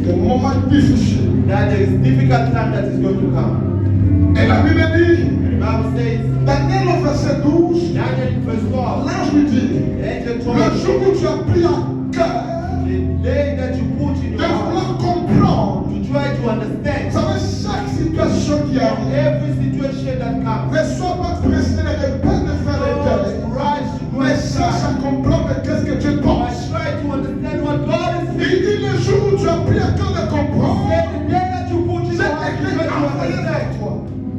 Speaker 1: Des moments difficiles.
Speaker 2: that there is difficult time that is going to come.
Speaker 1: Et la Bible dit,
Speaker 2: And the Bible says,
Speaker 1: Daniel au verset 12,
Speaker 2: Daniel in verse 12,
Speaker 1: l'ange lui dit,
Speaker 2: the angel
Speaker 1: le
Speaker 2: told him,
Speaker 1: jour où tu as pris à cœur
Speaker 2: the day that you put in
Speaker 1: de
Speaker 2: your heart
Speaker 1: vouloir comprendre,
Speaker 2: to try to
Speaker 1: vous
Speaker 2: understand
Speaker 1: savez, chaque situation qui arrive,
Speaker 2: every situation that comes,
Speaker 1: ne sois pas pressé, n'arrête pas de faire les deuils,
Speaker 2: don't rush to go
Speaker 1: mais cherche à
Speaker 2: inside.
Speaker 1: comprendre qu'est-ce que Dieu
Speaker 2: But
Speaker 1: pense.
Speaker 2: try to understand what God is
Speaker 1: Il
Speaker 2: saying.
Speaker 1: dit le jour où tu as pris à cœur de comprendre,
Speaker 2: Say the day that you put in
Speaker 1: c'est
Speaker 2: your heart to
Speaker 1: écrit
Speaker 2: try to
Speaker 1: envoyé vers
Speaker 2: understand.
Speaker 1: toi.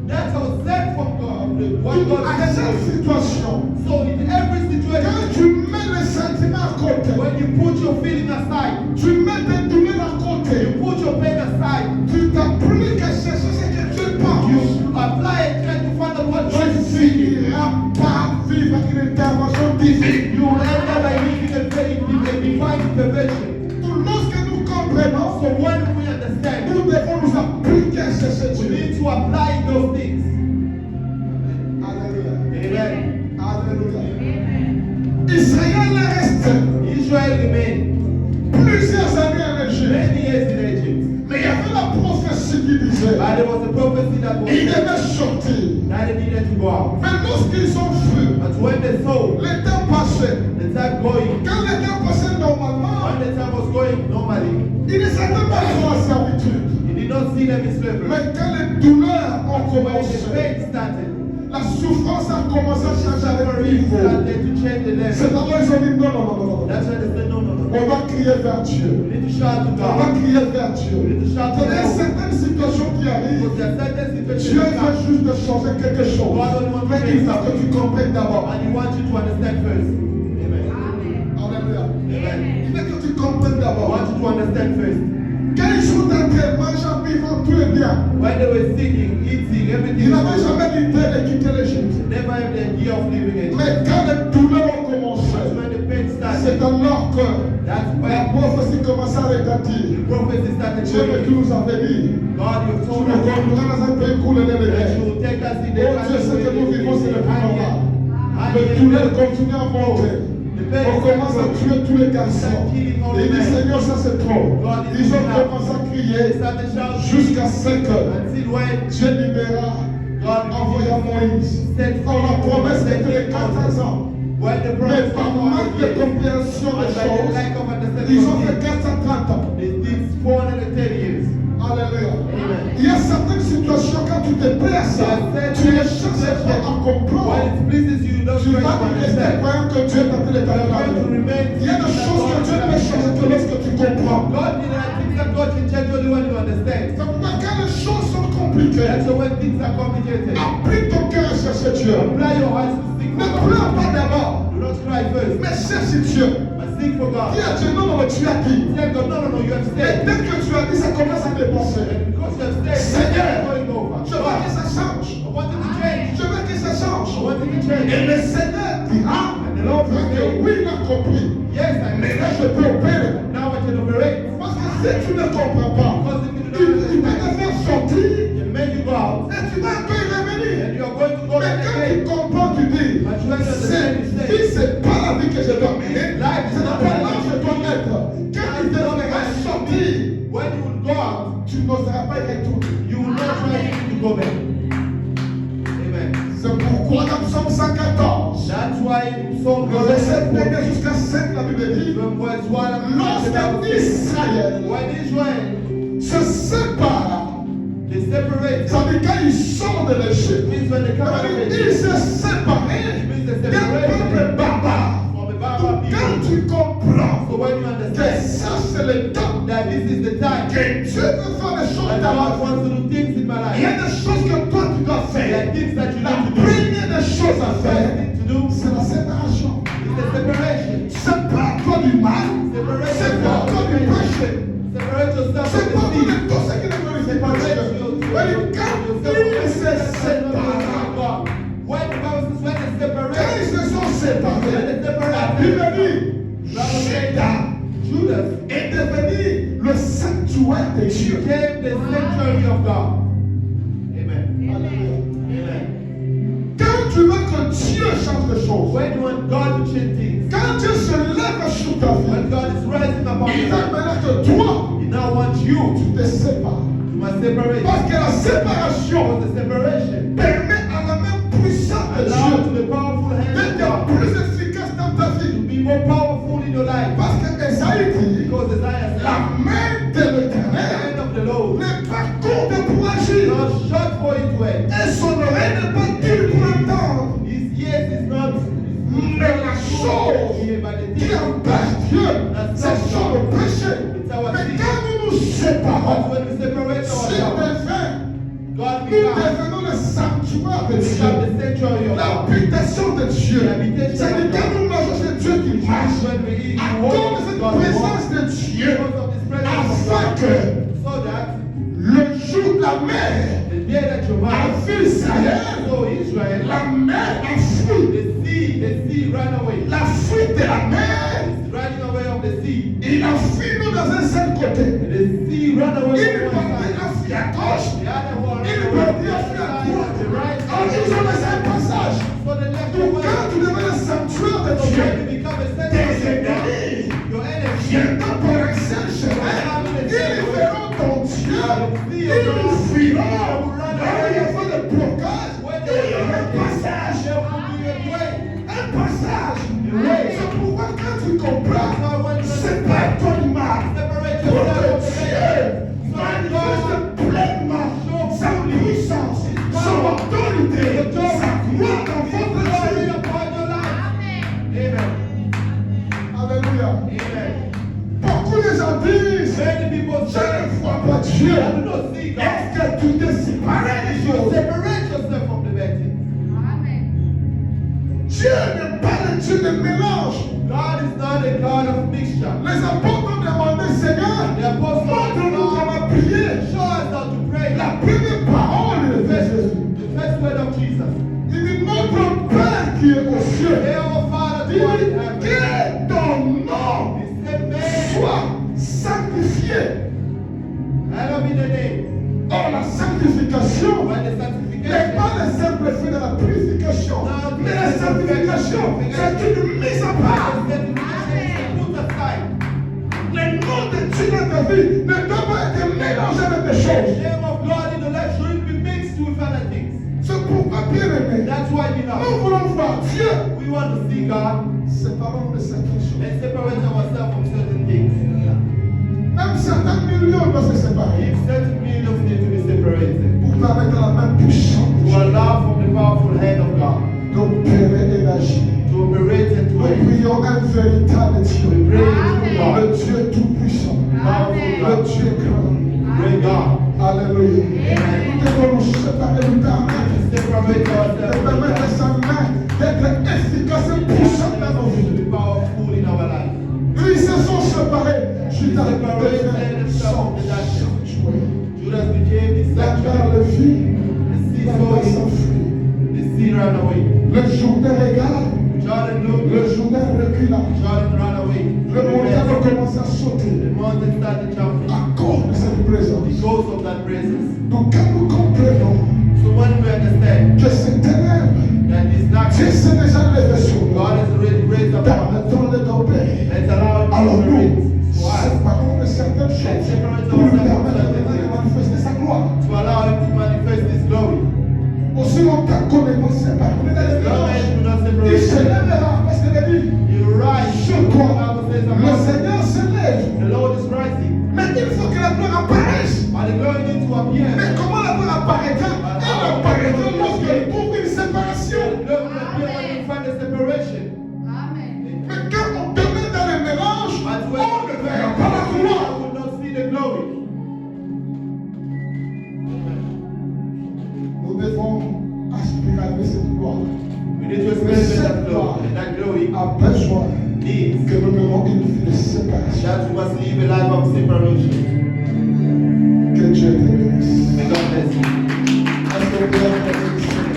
Speaker 2: That's how sent from God. What God
Speaker 1: À
Speaker 2: says.
Speaker 1: chaque situation,
Speaker 2: So in every
Speaker 1: quand
Speaker 2: situation,
Speaker 1: tu mets les sentiments à côté,
Speaker 2: when you put your feeling aside,
Speaker 1: tu mets tes douleurs à
Speaker 2: you
Speaker 1: côté,
Speaker 2: put your pain aside,
Speaker 1: tu t'appliques à chercher ce que Dieu pense,
Speaker 2: you apply and try to find out what
Speaker 1: tu
Speaker 2: God
Speaker 1: ne
Speaker 2: is saying.
Speaker 1: finiras pas vivre une intervention divine.
Speaker 2: You will end up by living a very divine intervention.
Speaker 1: Lorsque nous comprenons,
Speaker 2: So when we understand,
Speaker 1: nous devons nous appliquer à chercher
Speaker 2: we
Speaker 1: Dieu.
Speaker 2: need to apply those things.
Speaker 1: Alléluia.
Speaker 2: Amen.
Speaker 1: Alléluia. Israël est resté
Speaker 2: Israel remained
Speaker 1: plusieurs années en Égypte.
Speaker 2: many years in Egypt.
Speaker 1: Mais il y avait la prophétie qui disait
Speaker 2: But there was a prophecy that was
Speaker 1: ils devaient sortir.
Speaker 2: that they needed to go out.
Speaker 1: Mais lorsqu'ils ont vu
Speaker 2: But when they saw
Speaker 1: le temps passé,
Speaker 2: the time going,
Speaker 1: quand le temps passait normalement,
Speaker 2: when the time was going normally,
Speaker 1: ils ne savaient pas trop la servitude.
Speaker 2: he did not see them in slavery.
Speaker 1: Mais quand les douleurs ont
Speaker 2: So when the
Speaker 1: commencé,
Speaker 2: pain started,
Speaker 1: la souffrance a commencé à changer avec
Speaker 2: suffering
Speaker 1: niveau.
Speaker 2: started to change the
Speaker 1: C'est
Speaker 2: level.
Speaker 1: alors ils ont dit non, non, non, non, non.
Speaker 2: That's why they said, no, no, no.
Speaker 1: On va crier vers Dieu.
Speaker 2: We need to shout to
Speaker 1: On va
Speaker 2: God.
Speaker 1: crier vers Dieu.
Speaker 2: We need to shout to
Speaker 1: Il y a
Speaker 2: God.
Speaker 1: certaines situations qui arrivent.
Speaker 2: Because there are certain
Speaker 1: Dieu
Speaker 2: situations that
Speaker 1: veut
Speaker 2: come,
Speaker 1: juste de changer quelque chose. Mais il faut que tu comprennes d'abord.
Speaker 2: and he wants you to understand first. Amen.
Speaker 1: Alléluia.
Speaker 2: Amen.
Speaker 1: Il veut que tu comprennes
Speaker 2: I
Speaker 1: d'abord.
Speaker 2: want you to understand first.
Speaker 1: Quand ils sont entrés, mangeant, vivant, tout est bien.
Speaker 2: When they were singing, eating, everything
Speaker 1: Ils
Speaker 2: was
Speaker 1: n'avaient
Speaker 2: good.
Speaker 1: jamais l'idée de quitter l'Égypte.
Speaker 2: Never have the idea of leaving it.
Speaker 1: Mais quand les douleurs ont commencé,
Speaker 2: That's when the pain
Speaker 1: c'est
Speaker 2: started.
Speaker 1: alors que
Speaker 2: That's
Speaker 1: la
Speaker 2: when
Speaker 1: prophétie commençait à retentir.
Speaker 2: the prophecy started
Speaker 1: Dieu
Speaker 2: going.
Speaker 1: tu nous avais dit,
Speaker 2: God, you
Speaker 1: tu
Speaker 2: told
Speaker 1: nous
Speaker 2: us
Speaker 1: conduiras dans un pays coulé de
Speaker 2: that
Speaker 1: lait.
Speaker 2: you will take us in the
Speaker 1: Oh Dieu, ce que nous vivons, c'est le plus normal. Le
Speaker 2: And
Speaker 1: douleur continue à monter.
Speaker 2: the pain
Speaker 1: On commence à tuer tous les garçons. Et il dit, Seigneur, ça c'est trop. Ils ont commencé à crier
Speaker 2: started shouting
Speaker 1: jusqu'à 5 heures.
Speaker 2: until when
Speaker 1: Dieu libéra,
Speaker 2: God
Speaker 1: envoya Moïse. On la promesse était les 400 ans.
Speaker 2: when the
Speaker 1: Mais
Speaker 2: prophet
Speaker 1: par manque de compréhension des
Speaker 2: and by the
Speaker 1: choses,
Speaker 2: lack of
Speaker 1: ils ont fait
Speaker 2: understanding,
Speaker 1: 430 ans.
Speaker 2: they did 410 years.
Speaker 1: Alléluia.
Speaker 2: Amen.
Speaker 1: Il y a certaines situations quand tu te plais à ça, tu ne cherches pas à comprendre.
Speaker 2: When it pleases you, you don't
Speaker 1: Tu
Speaker 2: try
Speaker 1: vas
Speaker 2: to
Speaker 1: rester
Speaker 2: understand.
Speaker 1: croyant que Dieu t'a fait les
Speaker 2: You have to remain
Speaker 1: Il y a des choses que Dieu ne peut changer que lorsque tu comprends.
Speaker 2: God did that things that God can change only when you understand.
Speaker 1: C'est pourquoi quand les choses sont compliquées,
Speaker 2: That's why when things are complicated,
Speaker 1: applique ton cœur à chercher Dieu.
Speaker 2: apply your heart to seek
Speaker 1: Ne
Speaker 2: for
Speaker 1: pleure
Speaker 2: God.
Speaker 1: pas d'abord,
Speaker 2: Do not cry first,
Speaker 1: mais cherche Dieu.
Speaker 2: but seek for God.
Speaker 1: Dis à Dieu, non, non, mais tu as dit.
Speaker 2: Tell God, no, you have
Speaker 1: Et
Speaker 2: said.
Speaker 1: dès que tu as dit, ça commence à dépenser.
Speaker 2: And because you have said,
Speaker 1: Seigneur,
Speaker 2: it's going over.
Speaker 1: je veux que ça change.
Speaker 2: I want it to change.
Speaker 1: Je veux que ça change.
Speaker 2: I want it to change.
Speaker 1: Et le Seigneur dira, que oui, il a compris.
Speaker 2: Yes, I
Speaker 1: Mais
Speaker 2: made
Speaker 1: là,
Speaker 2: it.
Speaker 1: je peux opérer.
Speaker 2: Now I can operate.
Speaker 1: Parce que si tu ne comprends pas,
Speaker 2: Because if you do
Speaker 1: il
Speaker 2: not
Speaker 1: va te
Speaker 2: understand,
Speaker 1: faire sortir
Speaker 2: it make you go out.
Speaker 1: et tu vas encore y revenir.
Speaker 2: And you are going to go
Speaker 1: Mais
Speaker 2: back
Speaker 1: quand tu
Speaker 2: again.
Speaker 1: comprends, tu dis,
Speaker 2: But you have to understand,
Speaker 1: cette
Speaker 2: you say,
Speaker 1: vie, c'est pas la vie que je dois mener.
Speaker 2: Life is
Speaker 1: C'est
Speaker 2: not
Speaker 1: pas
Speaker 2: the
Speaker 1: là
Speaker 2: life
Speaker 1: que je dois être. Quand il te fera sortir,
Speaker 2: when you will go out,
Speaker 1: tu n'oseras pas y retourner.
Speaker 2: you will not try to go back. Amen.
Speaker 1: C'est pourquoi dans Psaume 114,
Speaker 2: That's why in Psalm
Speaker 1: le verset
Speaker 2: 1,
Speaker 1: 1 jusqu'à 5, la Bible dit,
Speaker 2: from verse 1,
Speaker 1: lorsque Israël
Speaker 2: when Israel,
Speaker 1: se sépare,
Speaker 2: they separated,
Speaker 1: ça veut dire quand ils sortent de l'Égypte,
Speaker 2: means when they come out of
Speaker 1: il
Speaker 2: Egypt,
Speaker 1: s'est séparé
Speaker 2: means they
Speaker 1: d'un peuple
Speaker 2: separated
Speaker 1: barbare.
Speaker 2: from the Baba
Speaker 1: Quand
Speaker 2: people.
Speaker 1: tu comprends
Speaker 2: So when you
Speaker 1: que
Speaker 2: understand
Speaker 1: ça c'est le temps
Speaker 2: that this is the time
Speaker 1: que Dieu veut faire des choses
Speaker 2: that
Speaker 1: dans
Speaker 2: God
Speaker 1: ma vie,
Speaker 2: wants to do things in my
Speaker 1: il y
Speaker 2: life,
Speaker 1: a des choses que toi tu dois
Speaker 2: there
Speaker 1: faire.
Speaker 2: are things that you
Speaker 1: La
Speaker 2: need to do.
Speaker 1: première des choses à
Speaker 2: The first
Speaker 1: faire,
Speaker 2: thing to do
Speaker 1: c'est la séparation.
Speaker 2: is the separation.
Speaker 1: Sépare-toi du mal, sépare-toi du péché.
Speaker 2: Separate yourself
Speaker 1: C'est pas
Speaker 2: from
Speaker 1: tout
Speaker 2: the
Speaker 1: de tout ce qui ne glorifie pas Dieu. Mais quand ils se séparent,
Speaker 2: When the Bible says when they
Speaker 1: quand
Speaker 2: separate,
Speaker 1: ils se sont séparés, la Bible dit, Judas est devenu le sanctuaire de Dieu.
Speaker 2: became the sanctuary of God. Amen.
Speaker 1: Alléluia.
Speaker 2: Amen.
Speaker 1: Quand tu veux que Dieu change les choses,
Speaker 2: When you want God to change things,
Speaker 1: quand Dieu se lève sur ta
Speaker 2: when
Speaker 1: vie,
Speaker 2: God is rising upon
Speaker 1: il
Speaker 2: you,
Speaker 1: veut maintenant que toi,
Speaker 2: He now wants you
Speaker 1: tu te sépares.
Speaker 2: to separate.
Speaker 1: Parce que la séparation
Speaker 2: Because the separation
Speaker 1: permet à la main puissante de
Speaker 2: allows
Speaker 1: Dieu
Speaker 2: the powerful hand of
Speaker 1: d'être
Speaker 2: God
Speaker 1: plus efficace dans ta
Speaker 2: to
Speaker 1: vie.
Speaker 2: be more powerful in your life.
Speaker 1: Parce que Esaïe dit,
Speaker 2: Because Isaiah
Speaker 1: la
Speaker 2: said,
Speaker 1: main de
Speaker 2: the
Speaker 1: l'Éternel
Speaker 2: hand of the Lord
Speaker 1: n'est pas courte pour
Speaker 2: is
Speaker 1: agir.
Speaker 2: not short for it to end.
Speaker 1: Et son oreille n'est pas dure pour entendre.
Speaker 2: His ears is not
Speaker 1: Mais la chose
Speaker 2: here by the
Speaker 1: qui
Speaker 2: thing.
Speaker 1: empêche Dieu, c'est son péché. Mais quand nous nous
Speaker 2: But
Speaker 1: séparons,
Speaker 2: when we separate
Speaker 1: si
Speaker 2: ourselves,
Speaker 1: devient,
Speaker 2: God
Speaker 1: nous
Speaker 2: becomes
Speaker 1: devenons le sanctuaire de Dieu.
Speaker 2: the sanctuary of God.
Speaker 1: L'habitation de Dieu. C'est-à-dire quand nous marchons, c'est Dieu qui marche.
Speaker 2: When we eat,
Speaker 1: À
Speaker 2: we
Speaker 1: cause
Speaker 2: walk
Speaker 1: de
Speaker 2: with
Speaker 1: cette
Speaker 2: God, we walk
Speaker 1: présence de Dieu,
Speaker 2: because of this presence of
Speaker 1: afin
Speaker 2: God,
Speaker 1: que
Speaker 2: so that
Speaker 1: le jour de la mer
Speaker 2: the day that you
Speaker 1: a
Speaker 2: rise,
Speaker 1: vu Israël,
Speaker 2: so Israel,
Speaker 1: la mer a fui.
Speaker 2: the sea ran away.
Speaker 1: La fuite de la mer,
Speaker 2: It's running away of the sea.
Speaker 1: il a fui nous dans un seul côté.
Speaker 2: The sea ran away
Speaker 1: Il
Speaker 2: from one
Speaker 1: partit
Speaker 2: side.
Speaker 1: a fui à gauche,
Speaker 2: The other one
Speaker 1: il
Speaker 2: ran away
Speaker 1: partit
Speaker 2: from
Speaker 1: a
Speaker 2: the
Speaker 1: fui à
Speaker 2: side,
Speaker 1: droite.
Speaker 2: the right
Speaker 1: Alors ils ont laissé un passage.
Speaker 2: So they left the
Speaker 1: Donc
Speaker 2: way.
Speaker 1: quand tu deviens le sanctuaire de
Speaker 2: So
Speaker 1: Dieu,
Speaker 2: when you become a
Speaker 1: tes
Speaker 2: sanctuary of God,
Speaker 1: ennemis
Speaker 2: your enemies
Speaker 1: viendront par un seul chemin. Ils verront ton Dieu, ils fuiront. Alors il y a pas de blocage, il y aura un passage.
Speaker 2: there will be a way.
Speaker 1: Un passage. C'est pourquoi quand tu comprends, sépare-toi du mal.
Speaker 2: Separate
Speaker 1: Pour
Speaker 2: yourself
Speaker 1: que
Speaker 2: from the
Speaker 1: Dieu
Speaker 2: enemy.
Speaker 1: manifeste pleinement sa puissance, son autorité, sa gloire dans votre
Speaker 2: Glory
Speaker 1: vie.
Speaker 2: upon your life. Amen.
Speaker 1: Alléluia.
Speaker 2: Amen.
Speaker 1: Beaucoup de gens disent,
Speaker 2: Many people
Speaker 1: je
Speaker 2: say,
Speaker 1: ne vois pas Dieu.
Speaker 2: I do not see God.
Speaker 1: Est-ce que tu t'es séparé des
Speaker 2: You
Speaker 1: choses?
Speaker 2: separate yourself from the bad things.
Speaker 1: Dieu n'est pas le Dieu de mélange.
Speaker 2: God is not a God of mixture.
Speaker 1: Les apôtres ont demandé, Seigneur,
Speaker 2: The apostles
Speaker 1: montre-nous
Speaker 2: Jesus.
Speaker 1: Il dit, notre Père qui est aux cieux,
Speaker 2: Say, our Father,
Speaker 1: il
Speaker 2: who art
Speaker 1: dit,
Speaker 2: in heaven.
Speaker 1: que ton nom
Speaker 2: He said, may
Speaker 1: soit sanctifié.
Speaker 2: hallowed be the name.
Speaker 1: Or la sanctification
Speaker 2: When the
Speaker 1: n'est
Speaker 2: sanctification,
Speaker 1: pas le simple fait de la purification, mais la sanctification, c'est une mise à part.
Speaker 2: put aside.
Speaker 1: Le nom de Dieu dans ta vie ne doit pas être mélangé avec des
Speaker 2: The
Speaker 1: choses.
Speaker 2: name of God in the life shouldn't be mixed with other things.
Speaker 1: C'est pourquoi, bien aimé,
Speaker 2: That's why we
Speaker 1: nous
Speaker 2: know.
Speaker 1: voulons voir Dieu
Speaker 2: We want to see God
Speaker 1: séparant de certaines choses.
Speaker 2: and separate ourselves from certain things.
Speaker 1: Même certains millions doivent se séparer
Speaker 2: If certain millions need to be separated,
Speaker 1: pour permettre à la main puissante de
Speaker 2: to
Speaker 1: Dieu
Speaker 2: allow from the powerful hand of God
Speaker 1: d'opérer et d'agir.
Speaker 2: to operate and to
Speaker 1: Nous
Speaker 2: act.
Speaker 1: prions un véritable Dieu,
Speaker 2: We pray to God,
Speaker 1: le Dieu tout-puissant,
Speaker 2: powerful
Speaker 1: le
Speaker 2: God,
Speaker 1: Dieu grand.
Speaker 2: great God.
Speaker 1: Alléluia. Nous devons nous séparer, nous permettre
Speaker 2: Separate
Speaker 1: de
Speaker 2: ourselves
Speaker 1: permettre à sa main d'être efficace et puissante dans nos
Speaker 2: to
Speaker 1: vies.
Speaker 2: be powerful in our life.
Speaker 1: Ils se sont séparés. Judas devint sanctuaire.
Speaker 2: Judas became the
Speaker 1: La
Speaker 2: sanctuary.
Speaker 1: terre le vit,
Speaker 2: The sea
Speaker 1: la
Speaker 2: saw
Speaker 1: terre
Speaker 2: him.
Speaker 1: s'enfuit.
Speaker 2: The sea ran away.
Speaker 1: Le Jourdain regarde,
Speaker 2: Jordan looked.
Speaker 1: le Jourdain recula.
Speaker 2: Jordan ran away.
Speaker 1: Le montagne commence à sauter
Speaker 2: The mountain started jumping
Speaker 1: à cause de cette présence.
Speaker 2: because of that presence.
Speaker 1: Donc quand nous comprenons
Speaker 2: So when we understand
Speaker 1: que ces ténèbres,
Speaker 2: that this
Speaker 1: Dieu
Speaker 2: darkness,
Speaker 1: s'est déjà levé sur nous,
Speaker 2: God has already raised up our hands.
Speaker 1: permettons-le d'opérer.
Speaker 2: Let's allow
Speaker 1: Alors
Speaker 2: Him to
Speaker 1: nous,
Speaker 2: operate to us,
Speaker 1: séparons de certaines choses pour lui permettre de manifester sa gloire.
Speaker 2: to allow Him to manifest His glory.
Speaker 1: Aussi longtemps qu'on n'est pas séparés, on est dans les
Speaker 2: As long as
Speaker 1: mélanges.
Speaker 2: we do not
Speaker 1: Il se
Speaker 2: separate,
Speaker 1: lèvera parce qu'il a dit,
Speaker 2: you rise.
Speaker 1: sur
Speaker 2: The
Speaker 1: toi,
Speaker 2: Bible says
Speaker 1: le
Speaker 2: about
Speaker 1: Seigneur se lève.
Speaker 2: the Lord is rising.
Speaker 1: Mais il faut que la gloire apparaisse.
Speaker 2: But the glory needs to appear.
Speaker 1: Mais comment la gloire apparaîtra? Elle apparaîtra lorsqu'elle trouve une séparation.
Speaker 2: The glory will appear when you find the separation.
Speaker 1: Mais quand on te met dans les mélanges,
Speaker 2: But
Speaker 1: on
Speaker 2: when
Speaker 1: ne verra pas la
Speaker 2: you
Speaker 1: gloire.
Speaker 2: will not see the glory.
Speaker 1: Nous devons aspirer à cette gloire.
Speaker 2: We need to experience that glory. And that glory
Speaker 1: A besoin
Speaker 2: needs
Speaker 1: que nous menons une vie de séparation.
Speaker 2: that we must live a life of separation.
Speaker 1: Que Dieu te bénisse.
Speaker 2: May God bless you.
Speaker 1: Est-ce que vous pouvez applaudir le Seigneur?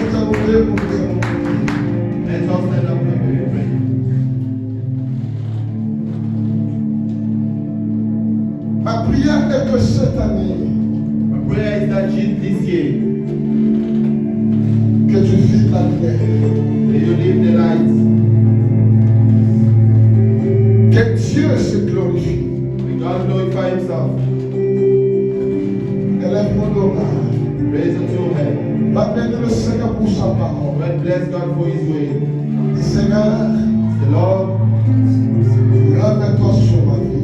Speaker 1: Nous allons prier pour nous allons prier.
Speaker 2: Let's all stand up and we pray.
Speaker 1: Ma prière est que cette année,
Speaker 2: My prayer is that this year,
Speaker 1: que tu vives la lumière.
Speaker 2: may you live the light.
Speaker 1: Que Dieu se glorifie.
Speaker 2: May God glorify Himself.
Speaker 1: Élève-moi l'oreille.
Speaker 2: Raise unto heaven.
Speaker 1: Va bénir le Seigneur pour sa parole.
Speaker 2: Well, bless God for His way.
Speaker 1: Seigneur,
Speaker 2: The Lord,
Speaker 1: ramène-toi sur ma vie.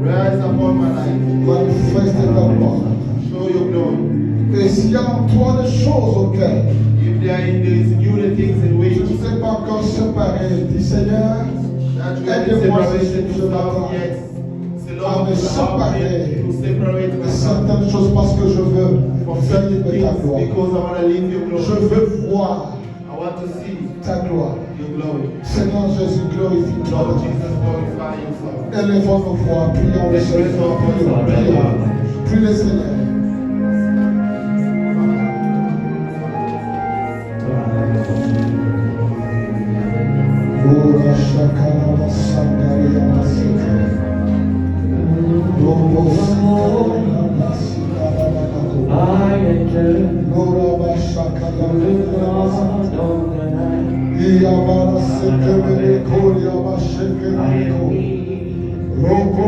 Speaker 2: rise upon my life.
Speaker 1: Manifeste ta gloire.
Speaker 2: Show your glory.
Speaker 1: Et s'il y a en toi des choses auxquelles
Speaker 2: If there is new things in which
Speaker 1: je ne sais pas encore séparer, dis Seigneur,
Speaker 2: that you have been separated to love, yes. The Lord will help me to separate
Speaker 1: de
Speaker 2: myself
Speaker 1: certaines choses parce que je veux
Speaker 2: from
Speaker 1: vivre
Speaker 2: certain
Speaker 1: ta
Speaker 2: things
Speaker 1: gloire.
Speaker 2: because I want to live your
Speaker 1: Je
Speaker 2: glory.
Speaker 1: veux voir
Speaker 2: I want to see
Speaker 1: ta gloire.
Speaker 2: your glory.
Speaker 1: Seigneur Jésus, glorifie-toi.
Speaker 2: Lord Jesus, glorify yourself.
Speaker 1: Élevons nos voix, prions le Seigneur. Prions. Prie le Seigneur. Ora shakara masandari yamasika. Robo sikara masikara manako.
Speaker 3: I enter
Speaker 1: Ora bashakara
Speaker 3: the
Speaker 1: manako.
Speaker 3: God of the night.
Speaker 1: Iyabara sekemere kori yabashekere
Speaker 3: I
Speaker 1: ko.
Speaker 3: am
Speaker 1: Robo